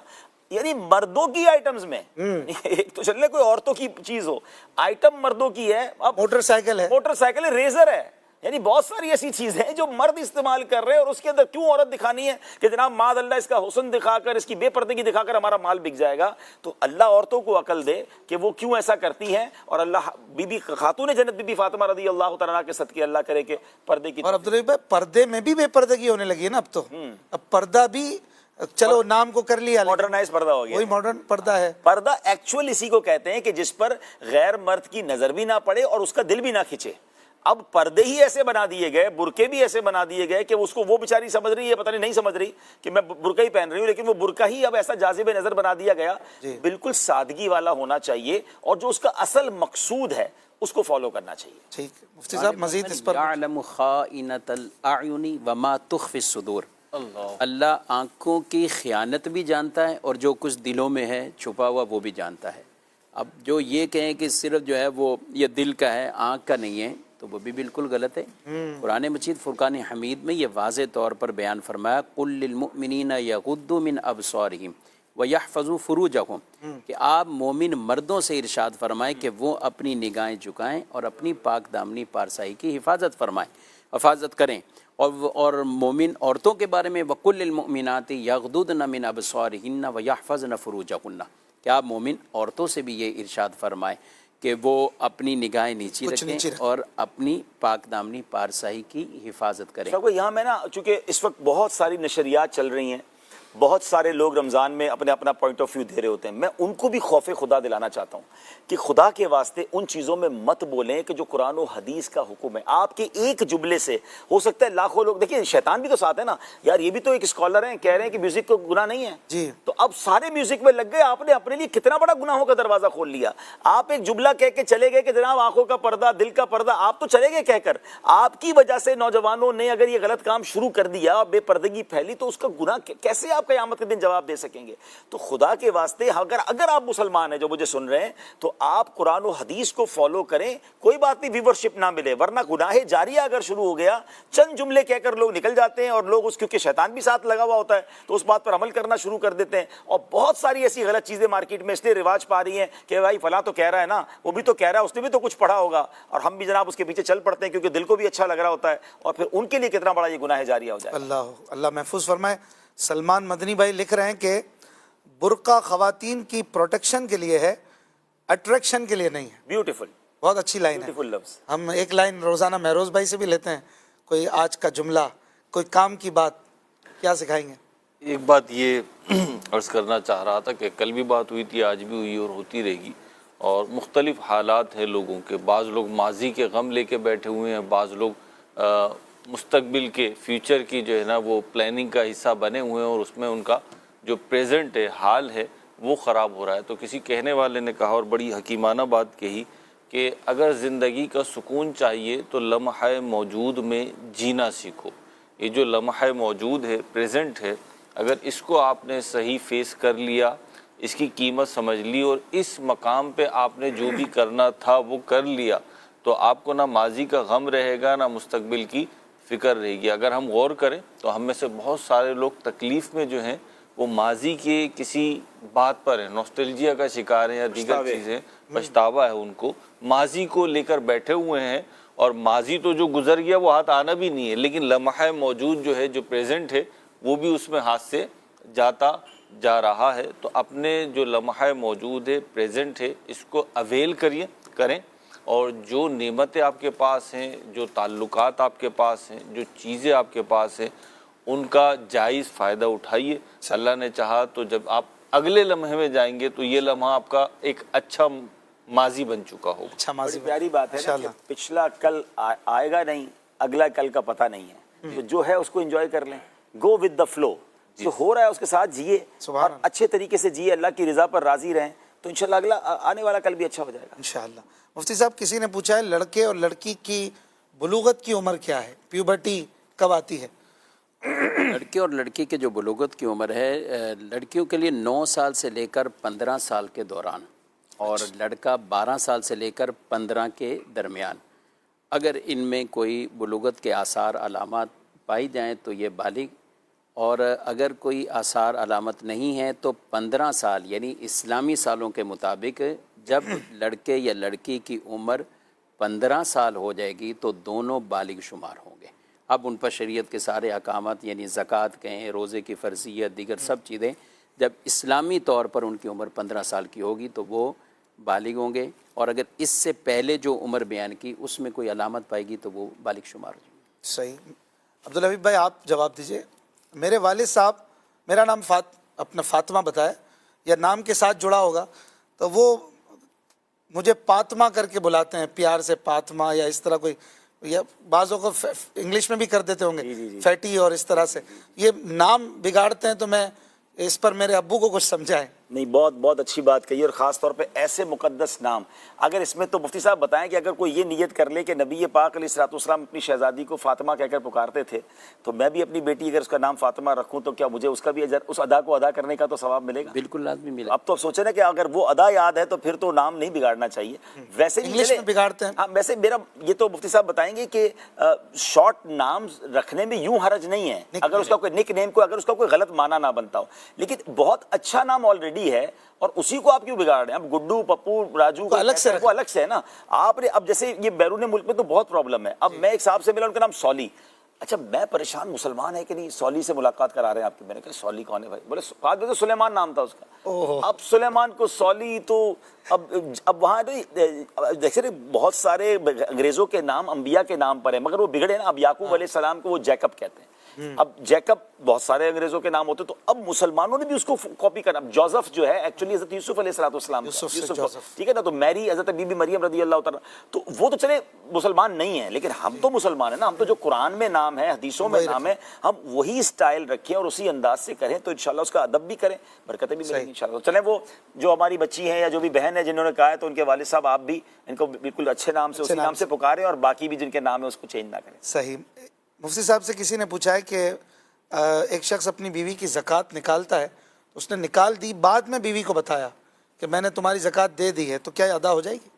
یعنی مردوں کی آئٹمز میں، ایک تو چلے کوئی عورتوں کی چیز ہو، آئٹم مردوں کی ہے، اب موٹر سائیکل ہے، ریزر ہے، یعنی بہت ساری ایسی چیزیں ہیں جو مرد استعمال کر رہے ہیں، اور اس کے اندر کیوں عورت دکھانی ہے کہ جناب معاذ اللہ اس کا حسن دکھا کر، اس کی بے پردگی دکھا کر ہمارا مال بک جائے گا. تو اللہ عورتوں کو عقل دے کہ وہ کیوں ایسا کرتی ہیں، اور اللہ بی بی خاتون جنت بی بی فاطمہ رضی اللہ تعالیٰ عنہا کے صدقے اللہ کرے کہ پردے کی. اور عبداللہ بھائی پردے میں بھی بے پردگی ہونے لگی ہے نا اب تو. اب پردہ بھی چلو نام کو کر لیا، ماڈرنائز پردہ ہو گیا. وہی ماڈرن پردہ ہے. پردہ ایکچوئل اسی کو کہتے ہیں کہ جس پر غیر مرد کی نظر بھی نہ پڑے اور اس کا دل بھی نہ کھچے. اب پردے ہی ایسے بنا دیے گئے، برقعے بھی ایسے بنا دیے گئے کہ اس کو وہ بیچاری سمجھ رہی ہے، پتہ نہیں سمجھ رہی کہ میں برقعہ ہی پہن رہی ہوں، لیکن وہ برقعہ ہی اب ایسا جاذب نظر بنا دیا گیا. بالکل سادگی والا ہونا چاہیے، اور جو اس کا اصل مقصود ہے اس کو فالو کرنا چاہیے. ٹھیک مفتی صاحب مزید اس پر. یعلم خائنۃ الاعین وما تخفی الصدور. اللہ آنکھوں کی خیانت بھی جانتا ہے اور جو کچھ دلوں میں ہے چھپا ہوا وہ بھی جانتا ہے. اب جو یہ کہیں کہ صرف جو ہے وہ یہ دل کا ہے آنکھ کا نہیں ہے تو وہ بھی بالکل غلط ہے. قرآن مجید فرقان حمید میں یہ واضح طور پر بیان فرمایا قل للمؤمنین یغضوا من ابصارہم ویحفظوا فروجہم، کہ آپ مومن مردوں سے ارشاد فرمائیں کہ وہ اپنی نگاہیں جھکائیں اور اپنی پاک دامنی پارسائی کی حفاظت کریں. اور مومن عورتوں کے بارے میں وقل للمؤمنات یغضضن من ابصارہن ویحفظن فروجہن، کہ آپ مومن عورتوں سے بھی یہ ارشاد فرمائیں کہ وہ اپنی نگاہیں نیچی رکھیں اور اپنی پاک دامنی پارسائی کی حفاظت کریں. یہاں میں نا چونکہ اس وقت بہت ساری نشریات چل رہی ہیں، بہت سارے لوگ رمضان میں اپنا پوائنٹ آف ویو دے رہے ہوتے ہیں، میں ان کو بھی خوف خدا دلانا چاہتا ہوں کہ خدا کے واسطے ان چیزوں میں مت بولیں کہ جو قرآن و حدیث کا حکم ہے. آپ کے ایک جملے سے ہو سکتا ہے لاکھوں لوگ، دیکھیں شیطان بھی تو ساتھ ہے نا یار، یہ بھی تو ایک اسکالر ہیں، کہہ رہے ہیں کہ میوزک کو گناہ نہیں ہے جی، تو اب سارے میوزک میں لگ گئے. آپ نے اپنے لیے کتنا بڑا گناہوں کا دروازہ کھول لیا. آپ ایک جملہ کہہ کے چلے گئے کہ جناب آنکھوں کا پردہ، دل کا پردہ، آپ تو چلے گئے کہہ کر. آپ کی وجہ سے نوجوانوں نے اگر یہ غلط کام شروع کر دیا اور بے پردگی پھیلی تو اس کا گناہ کیسے آپ قیامت کے دن جواب دے سکیں گے؟ تو خدا کے واسطے اگر آپ مسلمان ہیں جو مجھے سن رہے ہیں تو آپ قرآن و حدیث کو فالو کریں. کوئی بات نہیں ویورشپ نہ ملے، ورنہ گناہ جاریہ اگر شروع ہو گیا، چند جملے کہہ کر لوگ نکل جاتے ہیں اور لوگ اس کیونکہ شیطان بھی ساتھ لگا ہوا ہوتا ہے تو اس بات پر عمل کرنا شروع کر دیتے ہیں. اور بہت ساری ایسی غلط چیزیں مارکیٹ میں اس لیے رواج پا رہی ہیں کہ بھائی فلاں تو کہہ رہا ہے نا، وہ بھی تو کہہ رہا ہے، اس نے بھی تو کچھ پڑھا ہوگا، اور ہم بھی جناب اس کے پیچھے چل پڑتے ہیں کیونکہ دل کو بھی اچھا لگ رہا ہوتا ہے، اور پھر ان کے لیے کتنا بڑا یہ گناہ جاریہ ہو جائے. اللہ محفوظ فرمائے. سلمان مدنی بھائی لکھ رہے ہیں کہ برقع خواتین کی پروٹیکشن کے لیے ہے، اٹریکشن کے لیے نہیں ہے. بیوٹیفل، بہت اچھی لائن ہے. ہم ایک لائن روزانہ مہروز بھائی سے بھی لیتے ہیں. کوئی آج کا جملہ، کوئی کام کی بات کیا سکھائیں گے؟ ایک بات یہ عرض کرنا چاہ رہا تھا کہ کل بھی بات ہوئی تھی، آج بھی ہوئی اور ہوتی رہے گی. اور مختلف حالات ہیں لوگوں کے، بعض لوگ ماضی کے غم لے کے بیٹھے ہوئے ہیں، بعض لوگ مستقبل کے فیوچر کی جو ہے نا وہ پلاننگ کا حصہ بنے ہوئے ہیں، اور اس میں ان کا جو پریزنٹ ہے، حال ہے، وہ خراب ہو رہا ہے. تو کسی کہنے والے نے کہا اور بڑی حکیمانہ بات کہی کہ اگر زندگی کا سکون چاہیے تو لمحہ موجود میں جینا سیکھو. یہ جو لمحہ موجود ہے، پریزنٹ ہے، اگر اس کو آپ نے صحیح فیس کر لیا، اس کی قیمت سمجھ لی اور اس مقام پہ آپ نے جو بھی کرنا تھا وہ کر لیا، تو آپ کو نہ ماضی کا غم رہے گا نہ مستقبل کی فکر رہے گی. اگر ہم غور کریں تو ہم میں سے بہت سارے لوگ تکلیف میں جو ہیں وہ ماضی کے کسی بات پر ہیں، نوسٹلجیا کا شکار ہیں یا دیگر چیزیں، پچھتاوا ہے ان کو، ماضی کو لے کر بیٹھے ہوئے ہیں. اور ماضی تو جو گزر گیا وہ ہاتھ آنا بھی نہیں ہے، لیکن لمحہ موجود جو ہے، جو پریزنٹ ہے، وہ بھی اس میں ہاتھ سے جاتا جا رہا ہے. تو اپنے جو لمحہ موجود ہے، پریزنٹ ہے، اس کو اویل کریں، اور جو نعمتیں آپ کے پاس ہیں، جو تعلقات آپ کے پاس ہیں، جو چیزیں آپ کے پاس ہیں، ان کا جائز فائدہ اٹھائیے. اللہ نے چاہا تو جب آپ اگلے لمحے میں جائیں گے تو یہ لمحہ آپ کا ایک اچھا ماضی بن چکا ہوگا. اچھا ماضی. پیاری بات ہے کہ پچھلا کل آئے گا نہیں، اگلا کل کا پتہ نہیں ہے. جو ہے اس کو انجوائے کر لیں، گو ود دا فلو. جو ہو رہا ہے اس کے ساتھ جیے اور اچھے طریقے سے جیے، اللہ کی رضا پر راضی رہیں، تو انشاءاللہ اگلا آنے والا کل بھی اچھا ہو جائے گا انشاءاللہ. مفتی صاحب کسی نے پوچھا ہے لڑکے اور لڑکی کی بلوغت کی عمر کیا ہے؟ پیوبرٹی کب آتی ہے؟ لڑکے اور لڑکی کے جو بلوغت کی عمر ہے، لڑکیوں کے لیے 9 سال سے لے کر 15 سال کے دوران، اور لڑکا 12 سال سے لے کر 15 کے درمیان. اگر ان میں کوئی بلوغت کے آثار علامات پائی جائیں تو یہ بالغ، اور اگر کوئی آثار علامت نہیں ہے تو 15 سال یعنی اسلامی سالوں کے مطابق جب لڑکے یا لڑکی کی عمر 15 سال ہو جائے گی تو دونوں بالغ شمار ہوں گے. اب ان پر شریعت کے سارے احکامات یعنی زکوٰۃ کہیں، روزے کی فرضیت، دیگر سب چیزیں جب اسلامی طور پر ان کی عمر 15 سال کی ہوگی تو وہ بالغ ہوں گے، اور اگر اس سے پہلے جو عمر بیان کی اس میں کوئی علامت پائے گی تو وہ بالغ شمار ہو جائیں گے. صحیح. عبدالحبیب بھائی آپ جواب دیجئے. میرے والد صاحب، میرا نام اپنا فاطمہ بتایا یا نام کے ساتھ جڑا ہوگا تو وہ مجھے فاطمہ کر کے بلاتے ہیں، پیار سے فاطمہ، یا اس طرح کوئی، یا بعضوں کو انگلش میں بھی کر دیتے ہوں گے فیٹی، اور اس طرح سے یہ نام بگاڑتے ہیں. تو میں اس پر میرے ابو کو کچھ سمجھائیں. نہیں، بہت بہت اچھی بات کہی، اور خاص طور پہ ایسے مقدس نام. اگر اس میں تو مفتی صاحب بتائیں کہ اگر کوئی یہ نیت کر لے کہ نبی پاک علیہ الصلوۃ والسلام اپنی شہزادی کو فاطمہ کہہ کر پکارتے تھے، تو میں بھی اپنی بیٹی اگر اس کا نام فاطمہ رکھوں تو کیا مجھے اس کا بھی اجر، اس ادا کو ادا کرنے کا تو ثواب ملے گا؟ بالکل لازمی ملے گا. اب تو سوچیں نا کہ اگر وہ ادا یاد ہے تو پھر تو نام نہیں بگاڑنا چاہیے. ویسے بھی انگلش میں بگاڑتے ہیں. ہاں، ویسے میرا یہ تو مفتی صاحب بتائیں گے کہ شارٹ نام رکھنے میں یوں حرج نہیں ہے اگر اس کا کوئی نک نیم کو، اگر اس کا کوئی غلط معنی نہ بنتا ہو، لیکن بہت اچھا نام آلریڈی ہے اور اسی کو آپ کیوں بگاڑ رہے ہیں؟ اب گڈو، پپو، راجو کو الگ سے وہ الگ سے ہے نا. آپ نے اب جیسے یہ بیرون ملک میں تو بہت پرابلم ہے. اب میں ایک صاحب سے ملا، ان کا نام سولی. اچھا میں پریشان، مسلمان ہے کہ نہیں، سولی سے ملاقات کرا رہے ہیں آپ کی. میں نے کہا سولی کون ہے بھائی؟ بولے بعد میں تو سلیمان نام تھا اس کا. اب سلیمان کو سولی، تو اب وہاں دیکھیں بہت سارے انگریزوں کے نام انبیاء کے نام پر ہیں، مگر وہ بگڑے نا. اب یعقوب علیہ السلام کو وہ جیکب کہتے ہیں. اب جیکب بہت سارے انگریزوں کے نام ہوتے، تو اب مسلمانوں نے بھی اس کو کاپی کرنا. جوزف جو ہے ایکچولی حضرت یوسف علیہ السلام، ٹھیک ہے نا، تو میری حضرت بی بی مریم رضی اللہ تعالیٰ، تو وہ تو چلے مسلمان نہیں ہیں، لیکن ہم تو مسلمان ہیں نا. ہم تو جو قرآن میں نام ہے، حدیثوں میں نام ہے، ہم وہی اسٹائل رکھیں اور اسی انداز سے کریں تو انشاءاللہ اس کا ادب بھی کریں، برکتیں بھی ملیں گی انشاءاللہ. چلیں وہ جو ہماری بچی ہیں یا جو بھی بہن ہے جنہوں نے کہا ہے، تو ان کے والد صاحب آپ بھی ان کو بالکل اچھے نام سے، اسی نام سے پکاریں، اور باقی بھی جن کے نام ہے اس کو چینج نہ کریں. صحیح. مفتی صاحب سے کسی نے پوچھا ہے کہ ایک شخص اپنی بیوی کی زکوٰۃ نکالتا ہے، اس نے نکال دی، بعد میں بیوی کو بتایا کہ میں نے تمہاری زکوٰۃ دے دی ہے، تو کیا ادا ہو جائے گی؟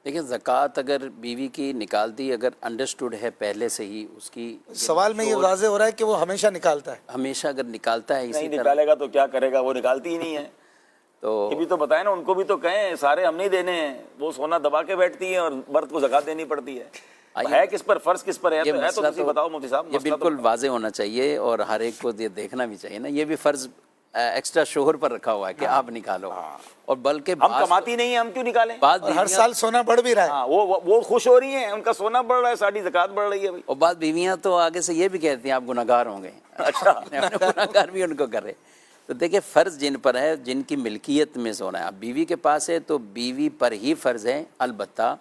دیکھیں زکوٰۃ اگر بیوی کی نکال دی، اگر انڈرسٹوڈ ہے پہلے سے ہی اس کی، سوال میں یہ واضح ہو رہا ہے کہ وہ ہمیشہ نکالتا ہے. ہمیشہ اگر نکالتا ہے اسی نہیں طرح، نکالے گا تو کیا کرے گا؟ وہ نکالتی ہی نہیں ہے. تو یہ بھی تو بتائیں نا، ان کو بھی تو کہیں سارے ہم نہیں دینے ہیں، وہ سونا دبا کے بیٹھتی ہیں اور مرد کو زکوٰۃ دینی پڑتی ہے. ہے کس پر، فرض کس پر ہے؟ تو تسی بتاؤ مفتی صاحب. یہ بالکل واضح ہونا چاہیے اور ہر ایک کو یہ دیکھنا بھی چاہیے نا. یہ بھی فرض ایکسٹرا شوہر پر رکھا ہوا ہے کہ آپ نکالو، اور بلکہ ہم کماتی نہیں ہیں، ہم کیوں نکالیں؟ اور ہر سال سونا بڑھ بھی رہا ہے. وہ خوش ہو رہی ہیں، ان کا سونا بڑھ رہا ہے، ساری زکوٰۃ بڑھ رہی ہے. اور بعض بیویاں تو آگے سے یہ بھی کہتی ہیں آپ گناہگار ہوں گے. اچھا گناہگار بھی ان کو کرے. تو دیکھیں فرض جن پر ہے، جن کی ملکیت میں سونا ہے، اب بیوی کے پاس ہے تو بیوی پر ہی فرض ہے. البتہ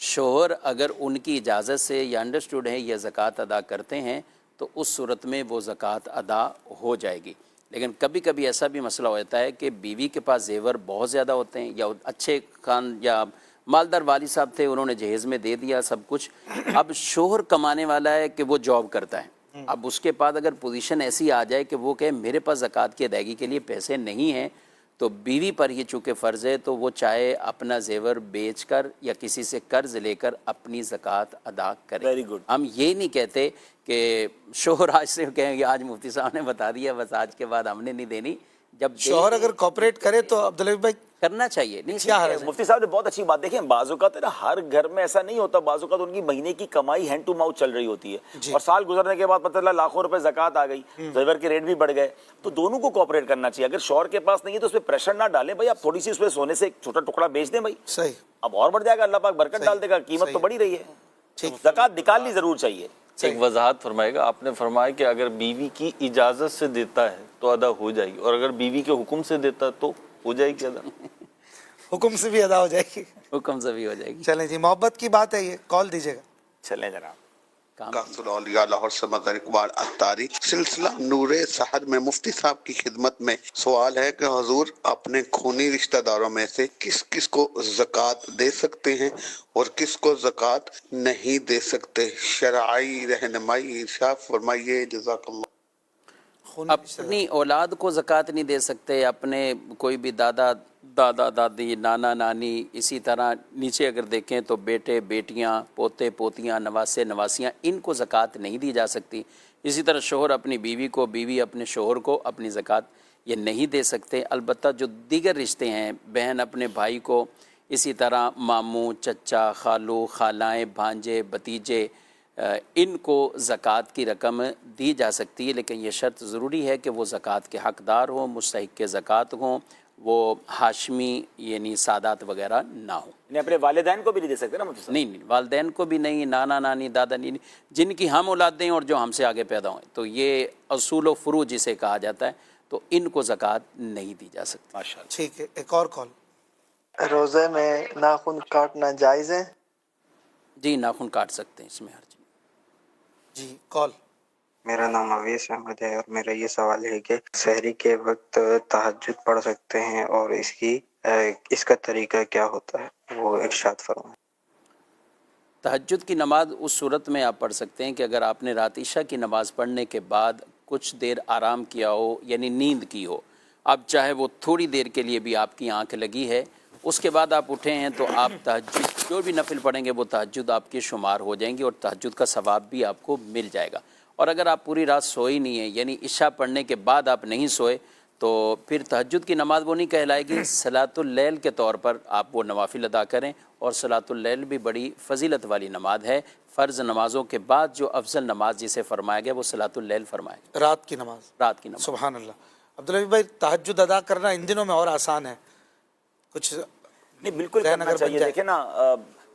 شوہر اگر ان کی اجازت سے یا انڈرسٹوڈ ہے یہ زکوٰۃ ادا کرتے ہیں تو اس صورت میں وہ زکوٰۃ ادا ہو جائے گی. لیکن کبھی کبھی ایسا بھی مسئلہ ہو جاتا ہے کہ بیوی کے پاس زیور بہت زیادہ ہوتے ہیں، یا اچھے خان یا مالدار والد صاحب تھے، انہوں نے جہیز میں دے دیا سب کچھ. اب شوہر کمانے والا ہے کہ وہ جاب کرتا ہے، اب اس کے پاس اگر پوزیشن ایسی آ جائے کہ وہ کہے میرے پاس زکوٰۃ کی ادائیگی کے لیے پیسے نہیں ہیں، تو بیوی پر ہی چونکہ فرض ہے تو وہ چاہے اپنا زیور بیچ کر یا کسی سے قرض لے کر اپنی زکوٰۃ ادا کرے. Very good. ہم یہ نہیں کہتے کہ شوہر آج سے کہیں گے آج مفتی صاحب نے بتا دیا بس آج کے بعد ہم نے نہیں دینی. جب شوہر اگر کوپریٹ کرے تو عبدالحبیب بھائی کرنا چاہیے. نہیں کیا حرج ہے؟ مفتی صاحب نے بہت اچھی بات. دیکھیں بعض اوقات نا ہر گھر میں ایسا نہیں ہوتا، بعض اوقات ان کی مہینے کی کمائی ہینڈ ٹو ماؤتھ چل رہی ہوتی ہے، اور سال گزرنے کے بعد پتہ چلا لاکھوں روپے زکوٰۃ آ گئی، زیور کے ریٹ بھی بڑھ گئے. تو دونوں کو کوآپریٹ کرنا چاہیے. اگر شوہر کے پاس نہیں ہے تو اس پہ پریشر نہ ڈالیں بھائی، آپ تھوڑی سی اس پہ سونے سے ایک چھوٹا ٹکڑا بیچ دیں بھائی، صحیح، اب اور بڑھ جائے گا، اللہ پاک برکت ڈال دے گا. قیمت تو بڑھی رہی ہے، زکوٰۃ نکالنی ضرور چاہیے. ایک وضاحت فرمائے گا. آپ نے فرمایا کہ اگر بیوی کی اجازت سے دیتا ہے تو ادا ہو جائے گی، اور اگر بیوی کے حکم سے دیتا تو ہو جائے گی ادا. حکم سے بھی ادا ہو جائے گی، حکم سے بھی ہو جائے گی. چلیں جی، محبت کی بات ہے یہ، کال دیجیے گا. چلیں جناب. کاسل اولیاء لاہور سے مظہر اقبال اتاری، سلسلہ نور سحر میں مفتی صاحب کی خدمت میں سوال ہے کہ حضور اپنے خونی رشتہ داروں میں سے کس کس کو زکوٰۃ دے سکتے ہیں اور کس کو زکوٰۃ نہیں دے سکتے؟ شرعی رہنمائی ارشاد فرمائیے، جزاک اللہ. اپنی اولاد کو زکوٰۃ نہیں دے سکتے، اپنے کوئی بھی دادا دادی، نانا نانی، اسی طرح نیچے اگر دیکھیں تو بیٹے بیٹیاں، پوتے پوتیاں، نواسے نواسیاں، ان کو زکوٰۃ نہیں دی جا سکتی. اسی طرح شوہر اپنی بیوی کو، بیوی اپنے شوہر کو اپنی زکوٰۃ یہ نہیں دے سکتے. البتہ جو دیگر رشتے ہیں، بہن اپنے بھائی کو، اسی طرح ماموں، چچا، خالو، خالائیں، بھانجے، بھتیجے، ان کو زکوٰۃ کی رقم دی جا سکتی ہے، لیکن یہ شرط ضروری ہے کہ وہ زکوٰۃ کے حقدار ہوں، مستحق زکوٰۃ ہوں، وہ ہاشمی یعنی سادات وغیرہ نہ ہوں۔ یعنی اپنے والدین کو بھی نہیں دے سکتے نا مفتی صاحب؟ نہیں، والدین کو بھی نہیں، نانا نانی، دادا نینی، جن کی ہم اولادیں اور جو ہم سے آگے پیدا ہوئیں، تو یہ اصول و فروع جسے کہا جاتا ہے، تو ان کو زکوٰۃ نہیں دی جا سکتی۔ ماشاءاللہ۔ ٹھیک ہے، ایک اور کال۔ روزے میں ناخن کاٹنا جائز ہے؟ جی، ناخن کاٹ سکتے ہیں، اس میں حرج نہیں۔ جی کال۔ میرا نام اویس احمد ہے، اور میرا یہ سوال ہے کہ سحری کے وقت تہجد پڑھ سکتے ہیں، اور اس کا طریقہ کیا ہوتا ہے، وہ ارشاد فرمائیں۔ تہجد کی نماز اس صورت میں آپ پڑھ سکتے ہیں کہ اگر آپ نے رات عشاء کی نماز پڑھنے کے بعد کچھ دیر آرام کیا ہو، یعنی نیند کی ہو، اب چاہے وہ تھوڑی دیر کے لیے بھی آپ کی آنکھ لگی ہے، اس کے بعد آپ اٹھے ہیں، تو آپ تہجد جو بھی نفل پڑھیں گے وہ تہجد آپ کے شمار ہو جائیں گی، اور تہجد کا ثواب بھی آپ کو مل جائے گا۔ اور اگر آپ پوری رات سوئی نہیں ہیں، یعنی عشاء پڑھنے کے بعد آپ نہیں سوئے، تو پھر تہجد کی نماز وہ نہیں کہلائے گی، صلاۃ اللیل کے طور پر آپ وہ نوافل ادا کریں، اور صلاۃ اللیل بھی بڑی فضیلت والی نماز ہے۔ فرض نمازوں کے بعد جو افضل نماز جسے فرمایا گیا وہ صلاۃ اللیل فرمایا گیا، رات کی نماز۔ رات کی نماز۔ سبحان اللہ۔ عبدالحبیب بھائی، تہجد ادا کرنا ان دنوں میں اور آسان ہے، کچھ نہیں بالکل کرنا چاہیے۔ دیکھیں نا،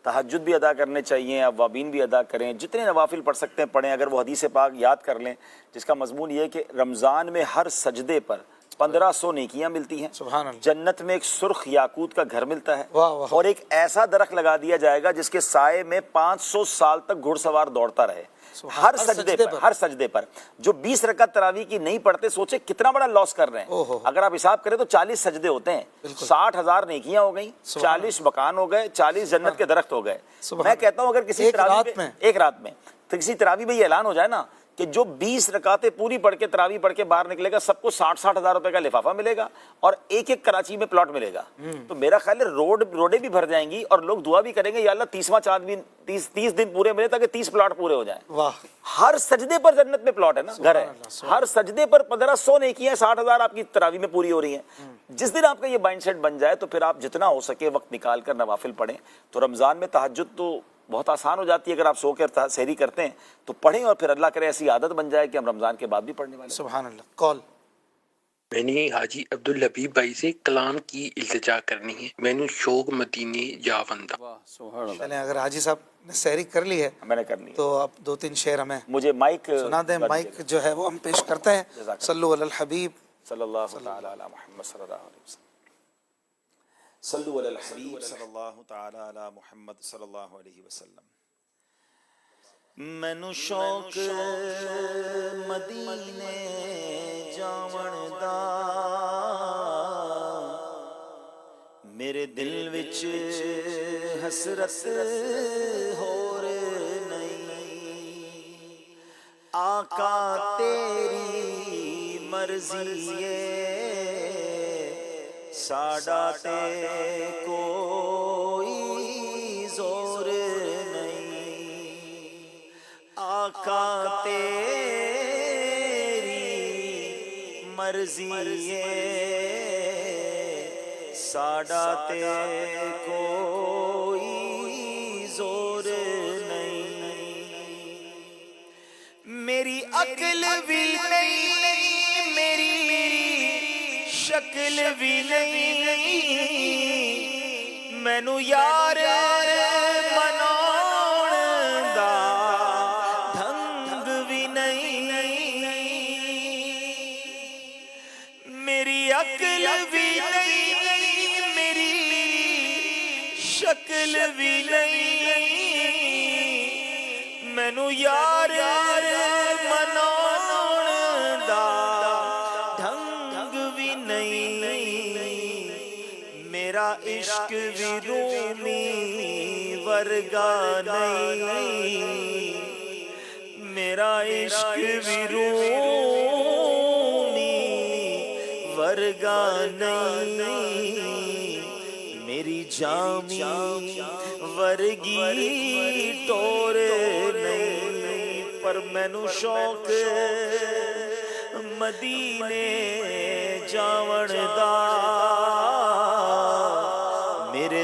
تہجد بھی ادا کرنے چاہیے، اوابین بھی ادا کریں، جتنے نوافل پڑھ سکتے ہیں پڑھیں۔ اگر وہ حدیث پاک یاد کر لیں جس کا مضمون یہ ہے کہ رمضان میں ہر سجدے پر 1500 نیکیاں ملتی ہیں، سبحان اللہ۔ جنت میں ایک سرخ یاقوت کا گھر ملتا ہے، واہ واہ۔ اور ایک ایسا درخت لگا دیا جائے گا جس کے سائے میں 500 سال تک گھڑ سوار دوڑتا رہے، ہر سجدے پر۔ جو 20 رکعت تراویح کی نہیں پڑھتے، سوچے کتنا بڑا لاس کر رہے ہیں۔ اگر آپ حساب کریں تو 40 سجدے ہوتے ہیں، 60,000 نیکیاں ہو گئیں، 40 مکان ہو گئے، 40 جنت کے درخت ہو گئے۔ میں کہتا ہوں اگر کسی ایک رات میں تو کسی تراویح میں یہ اعلان ہو جائے نا کہ جو 20 رکعتیں پوری پڑھ کے تراویح پڑھ کے باہر نکلے گا، سب کو 60 ہزار روپے کا لفافہ ملے گا، اور ایک کراچی میں پلاٹ ملے گا۔ تو میرا خیال ہے روڈیں بھی بھر جائیں گی، اور لوگ دعا بھی کریں گے یا اللہ 30واں چاند بھی 30 دن پورے ملے تاکہ 30 پلاٹ پورے ہو جائیں۔ واہ۔ ہر سجدے پر جنت میں پلاٹ ہے نا، گھر ہے، ہر سجدے پر 1500 نیکیاں، 60,000 آپ کی تراویح میں پوری ہو رہی ہیں۔ جس دن آپ کا یہ مائنڈ سیٹ بن جائے تو پھر آپ جتنا ہو سکے وقت نکال کر نوافل پڑھیں۔ تو رمضان میں تہجد تو بہت آسان ہو جاتی ہے، اگر آپ سو کے سحری کرتے ہیں تو پڑھیں، اور پھر اللہ کرے ایسی عادت بن جائے کہ ہم رمضان کے بعد بھی پڑھنے والے۔ سبحان اللہ۔ کال۔ میں نے حاجی عبدالحبیب بھائی سے کلام کی التجا کرنی ہے، میں نے شوق مدینے جا بندہ۔ چلیں، اگر حاجی صاحب نے سحری کر لی ہے، میں نے کر لی، تو اب 2-3 شعر ہمیں مجھے مائک سنا دیں۔ مائک جو ہے وہ ہم پیش کرتے ہیں۔ صلو علی الحبیب صلی اللہ تعالی علی محمد صلی اللہ علیہ وسلم۔ صلو علی الحبیب صلی اللہ تعالی علی محمد صلی اللہ علیہ وسلم۔ مینوں شوق مدینے جاون دا، میرے دل وچ حسرت ہور نہیں، آقا تیری مرضی ہے، ساڈا تے کوئی زور نہیں، آقا تیری مرضی ہے، ساڈا تے کوئی زور نہیں، میری عقل بھی نہیں، میری شکل بھی نہیں، مینوں یار مناؤن دا ڈھنگ بھی نہیں، میری عقل بھی نہیں، میری شکل بھی نہیں، مینوں یار مناؤن دا ڈھنگ بھی نہیں، میرا عشق بھی رومی ورگا نہیں، میرا عشق بھی رومی ورگا نہیں، میری جامی ورگی ٹور نہیں، پر مینوں شوق مدینے جاون دا، میرے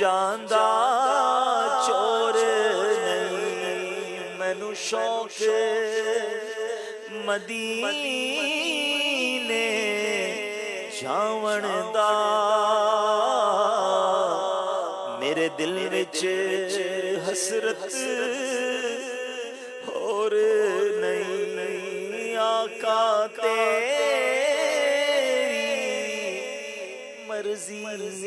ਜਾਂਦਾ ਚੋਰ ਨਹੀਂ, ਮੈਨੂੰ ਸ਼ੌਕ ਮਦੀਨੇ ਜਾਵਣ ਦਾ। ਮੇਰੇ ਦਿਲ ਵਿੱਚ ਹਸਰਤ ਹੋਰ ਨਹੀਂ, ਆਕਾ ਤੇਰੀ ਮਰਜ਼ੀ ਏ,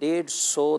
150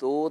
2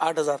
8,000।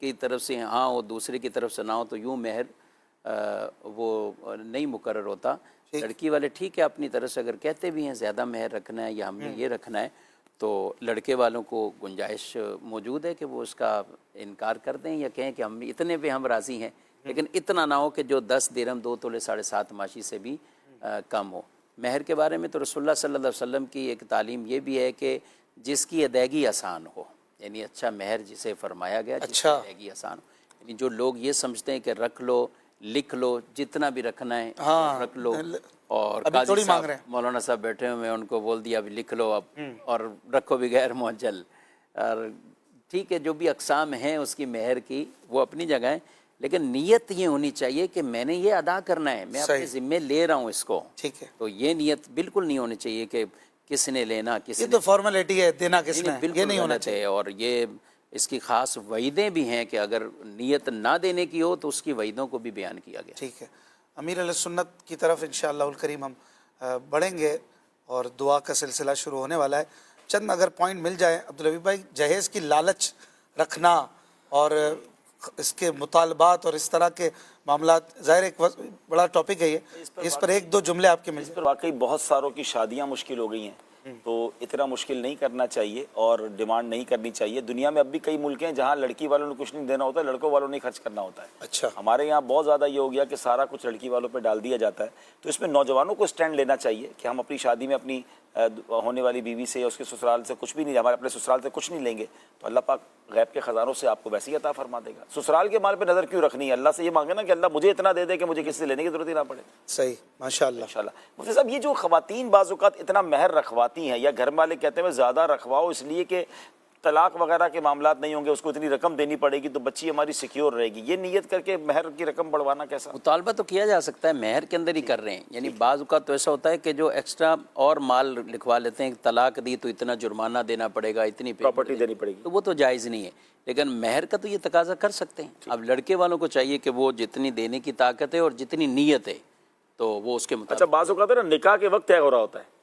کی طرف سے ہاں ہو دوسرے کی طرف سے نہ ہو تو یوں مہر وہ نہیں مقرر ہوتا. لڑکی والے ٹھیک ہے اپنی طرف سے اگر کہتے بھی ہیں زیادہ مہر رکھنا ہے یا ہم نے یہ رکھنا ہے تو لڑکے والوں کو گنجائش موجود ہے کہ وہ اس کا انکار کر دیں یا کہیں کہ ہم اتنے پہ ہم راضی ہیں, لیکن اتنا نہ ہو کہ جو 10 درہم 2 تولے 7.5 ماشی سے بھی کم ہو. مہر کے بارے میں تو رسول اللہ صلی اللہ علیہ وسلم کی ایک تعلیم یہ بھی ہے کہ جس کی ادائیگی آسان ہو, یعنی اچھا مہر جسے فرمایا گیا جس کی ادائیگی آسان ہو. یعنی جو لوگ یہ سمجھتے ہیں کہ رکھ لو لکھ لو جتنا بھی رکھنا ہے رکھ لو, اور قاضی صاحب مولانا صاحب بیٹھے ہوئے ہیں ان کو بول دیا ابھی لکھ لو اب اور رکھو بغیر معجل. اور ٹھیک ہے جو بھی اقسام ہیں اس کی مہر کی وہ اپنی جگہ ہے, لیکن نیت یہ ہونی چاہیے کہ میں نے یہ ادا کرنا ہے, میں اپنے ذمے لے رہا ہوں اس کو. ٹھیک ہے, تو یہ نیت بالکل نہیں ہونی چاہیے کہ کس نے لینا کس یہ تو فارمیلٹی ہے, دینا کس نے, بالکل نہیں ہونا چاہیے. اور یہ اس کی خاص وعیدیں بھی ہیں کہ اگر نیت نہ دینے کی ہو تو اس کی وعیدوں کو بھی بیان کیا گیا. ٹھیک ہے, امیر علیہ سنت کی طرف انشاءاللہ الکریم ہم بڑھیں گے اور دعا کا سلسلہ شروع ہونے والا ہے. چند اگر پوائنٹ مل جائیں عبدالحبیب بھائی, جہیز کی لالچ رکھنا اور اس کے مطالبات اور اس طرح کے معاملات, ظاہر ایک بڑا ٹاپک ہے یہ, اس پر 1-2 جملے آپ کے مل جائیں. واقعی بہت ساروں کی شادیاں مشکل ہو گئی ہیں, تو اتنا مشکل نہیں کرنا چاہیے اور ڈیمانڈ نہیں کرنی چاہیے. دنیا میں اب بھی کئی ملک ہیں جہاں لڑکی والوں نے کچھ نہیں دینا ہوتا ہے, لڑکوں والوں نے خرچ کرنا ہوتا ہے. اچھا, ہمارے یہاں بہت زیادہ یہ ہو گیا کہ سارا کچھ لڑکی والوں پہ ڈال دیا جاتا ہے. تو اس میں نوجوانوں کو اسٹینڈ لینا چاہیے کہ ہم اپنی شادی میں اپنی ہونے والی بیوی سے یا اس کے سسرال سے کچھ بھی نہیں, ہمارے اپنے سسرال سے کچھ نہیں لیں گے تو اللہ پاک غیب کے خزانوں سے آپ کو ویسے ہی عطا فرما دے گا. سسرال کے مال پہ نظر کیوں رکھنی ہے, اللہ سے یہ مانگے نا کہ اللہ مجھے اتنا دے دے کہ مجھے کسی سے لینے کی ضرورت ہی نہ پڑے. صحیح, ماشاءاللہ. انشاءاللہ. مفتی صاحب یہ جو خواتین بعض اوقات اتنا مہر رکھواتی ہیں یا گھر والے کہتے ہیں زیادہ رکھواؤ اس لیے کہ طلاق وغیرہ کے معاملات نہیں ہوں گے, اس کو اتنی رقم دینی پڑے گی تو بچی ہماری سیکیور رہے گی, یہ نیت کر کے مہر کی رقم بڑھوانا کیسا؟ مطالبہ تو کیا جا سکتا ہے, مہر کے اندر ہی کر رہے ہیں. یعنی بعض اوقات تو ایسا ہوتا ہے کہ جو ایکسٹرا اور مال لکھوا لیتے ہیں, طلاق دی تو اتنا جرمانہ دینا پڑے گا, اتنی پراپرٹی دینی پڑے گی, تو وہ تو جائز نہیں ہے. لیکن مہر کا تو یہ تقاضا کر سکتے ہیں. اب لڑکے والوں کو چاہیے کہ وہ جتنی دینے کی طاقت ہے اور جتنی نیت ہے تو وہ اس کے مطابق. اچھا بعض اوقات نا نکاح کے وقت طے ہو رہا ہوتا ہے,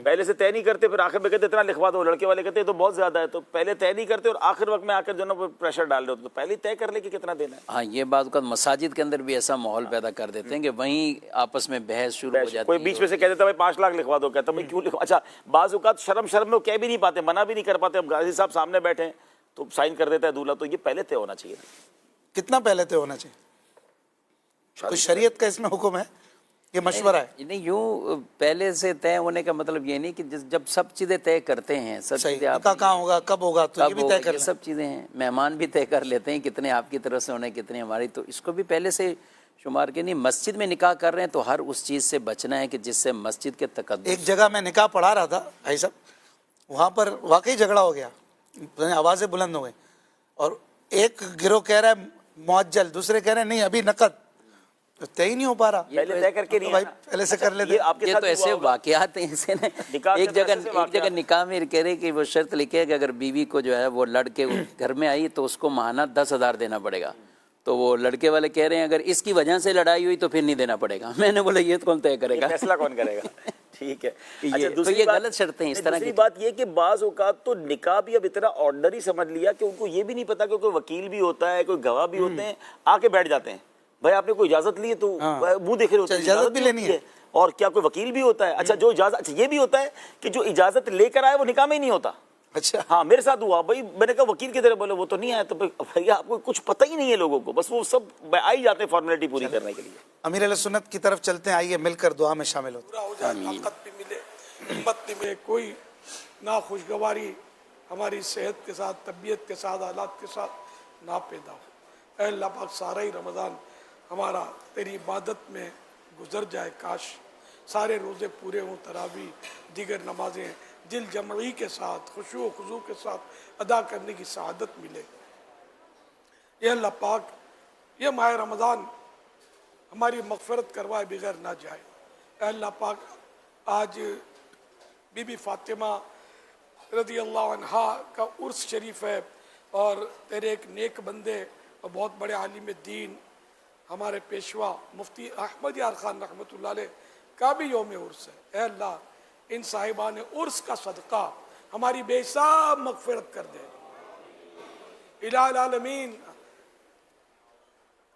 پہلے سے طے نہیں کرتے, پھر آخر میں کہتے اتنا لکھوا دو. لڑکے والے کہتے ہیں تو بہت زیادہ ہے, تو پہلے طے نہیں کرتے اور آخر وقت میں آ کر جو نا پریشر ڈال رہے ہوتے, تو پہلے طے کر لے کہ کتنا دینا ہے. ہاں یہ بعض اوقات مساجد کے اندر بھی ایسا ماحول پیدا کر دیتے ہیں کہ وہیں آپس میں بحث شروع ہو جاتی ہے. کوئی بیچ میں سے کہہ دیتا ہے 5 لاکھ لکھوا دو, کہتا ہے کیوں لکھوا. اچھا بعض اوقات شرم میں وہ کہہ بھی نہیں پاتے, منع بھی نہیں کر پاتے, اب غازی صاحب سامنے بیٹھے ہیں تو سائن کر دیتا ہے دولہا. تو یہ پہلے طے ہونا چاہیے. کتنا پہلے طے ہونا چاہیے؟ کوئی شریعت کا اس میں حکم ہے, یہ مشورہ ہے؟ نہیں, یوں پہلے سے طے ہونے کا مطلب یہ نہیں کہ جب سب چیزیں طے کرتے ہیں, سب چیزیں نکاح کہاں ہوگا, کب ہوگا, تو یہ بھی طے کرنا, سب چیزیں ہیں. مہمان بھی طے کر لیتے ہیں کتنے آپ کی طرف سے ہونے کتنے ہماری, تو اس کو بھی پہلے سے شمار کے. نہیں مسجد میں نکاح کر رہے ہیں تو ہر اس چیز سے بچنا ہے کہ جس سے مسجد کے تقدس. ایک جگہ میں نکاح پڑھا رہا تھا بھائی صاحب, وہاں پر واقعی جھگڑا ہو گیا, آوازیں بلند ہو گئیں, اور ایک گروہ کہہ رہا ہے معجل, دوسرے کہہ رہے ہیں نہیں ابھی نقد, تو طے ہی نہیں ہو پا رہا. پہلے طے کر کے نہیں, بھائی پہلے سے کر لیتے. یہ تو ایسے واقعات ہیں ایسے نا, ایک جگہ نکاح میں کہہ رہے کہ وہ شرط لکھے کہ اگر بیوی کو جو ہے وہ لڑکے گھر میں آئی تو اس کو ماہانہ 10,000 دینا پڑے گا. تو وہ لڑکے والے کہہ رہے ہیں اگر اس کی وجہ سے لڑائی ہوئی تو پھر نہیں دینا پڑے گا. میں نے بولا یہ کون طے کرے گا, فیصلہ کون کرے گا. ٹھیک ہے. تو یہ غلط شرطیں اس طرح کی. دوسری بات یہ کہ بعض اوقات تو نکاح بھی اب اتنا آرڈنری سمجھ لیا کہ ان کو یہ بھی نہیں پتا کہ کوئی وکیل بھی ہوتا ہے, کوئی گواہ بھی ہوتے ہیں, آ کے بیٹھ جاتے ہیں. بھائی آپ نے کوئی اجازت لی ہے تو منہ دیکھے ہوتے ہیں, اجازت بھی لینی ہے, اور کیا کوئی وکیل بھی ہوتا ہے. اچھا جو اجازت, اچھا یہ بھی ہوتا ہے کہ جو اجازت لے کر آئے وہ نکاح میں ہی نہیں ہوتا. اچھا ہاں میرے ساتھ ہوا بھائی, میں نے کہا وکیل کی طرح, بولے وہ تو نہیں آیا. تو بھائی آپ کو کچھ پتہ ہی نہیں ہے لوگوں کو, بس وہ سب آئی جاتے ہیں فارمیلٹی پوری کرنے کے لیے. امیر علیہ سنت کی طرف چلتے ہیں, آئیے مل کر دعا میں شامل ہوتے ہیں. طاقت بھی ملے, ہمت بھی ملے, کوئی ناخوشگواری ہماری صحت کے ساتھ, طبیعت کے ساتھ, حالات کے ساتھ نہ پیدا ہو. اے اللہ پاک سارا ہی رمضان ہمارا تیری عبادت میں گزر جائے, کاش سارے روزے پورے ہوں, تراویح دیگر نمازیں دل جمعی کے ساتھ خشوع و خضوع کے ساتھ ادا کرنے کی سعادت ملے. اے اللہ پاک یہ ماہ رمضان ہماری مغفرت کروائے بغیر نہ جائے. اے اللہ پاک آج بی بی فاطمہ رضی اللہ عنہا کا عرس شریف ہے, اور تیرے ایک نیک بندے اور بہت بڑے عالم دین ہمارے پیشوا مفتی احمد یار خان رحمۃ اللہ علیہ کا بھی یوم عرس ہے. اے اللہ ان صاحبان عرس کا صدقہ ہماری بے حساب مغفرت کر دے. الہ العالمین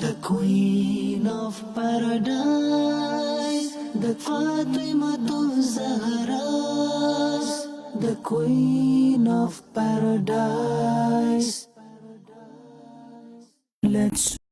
The Queen of Paradise, the Fatimatu Zahra, the Queen of Paradise.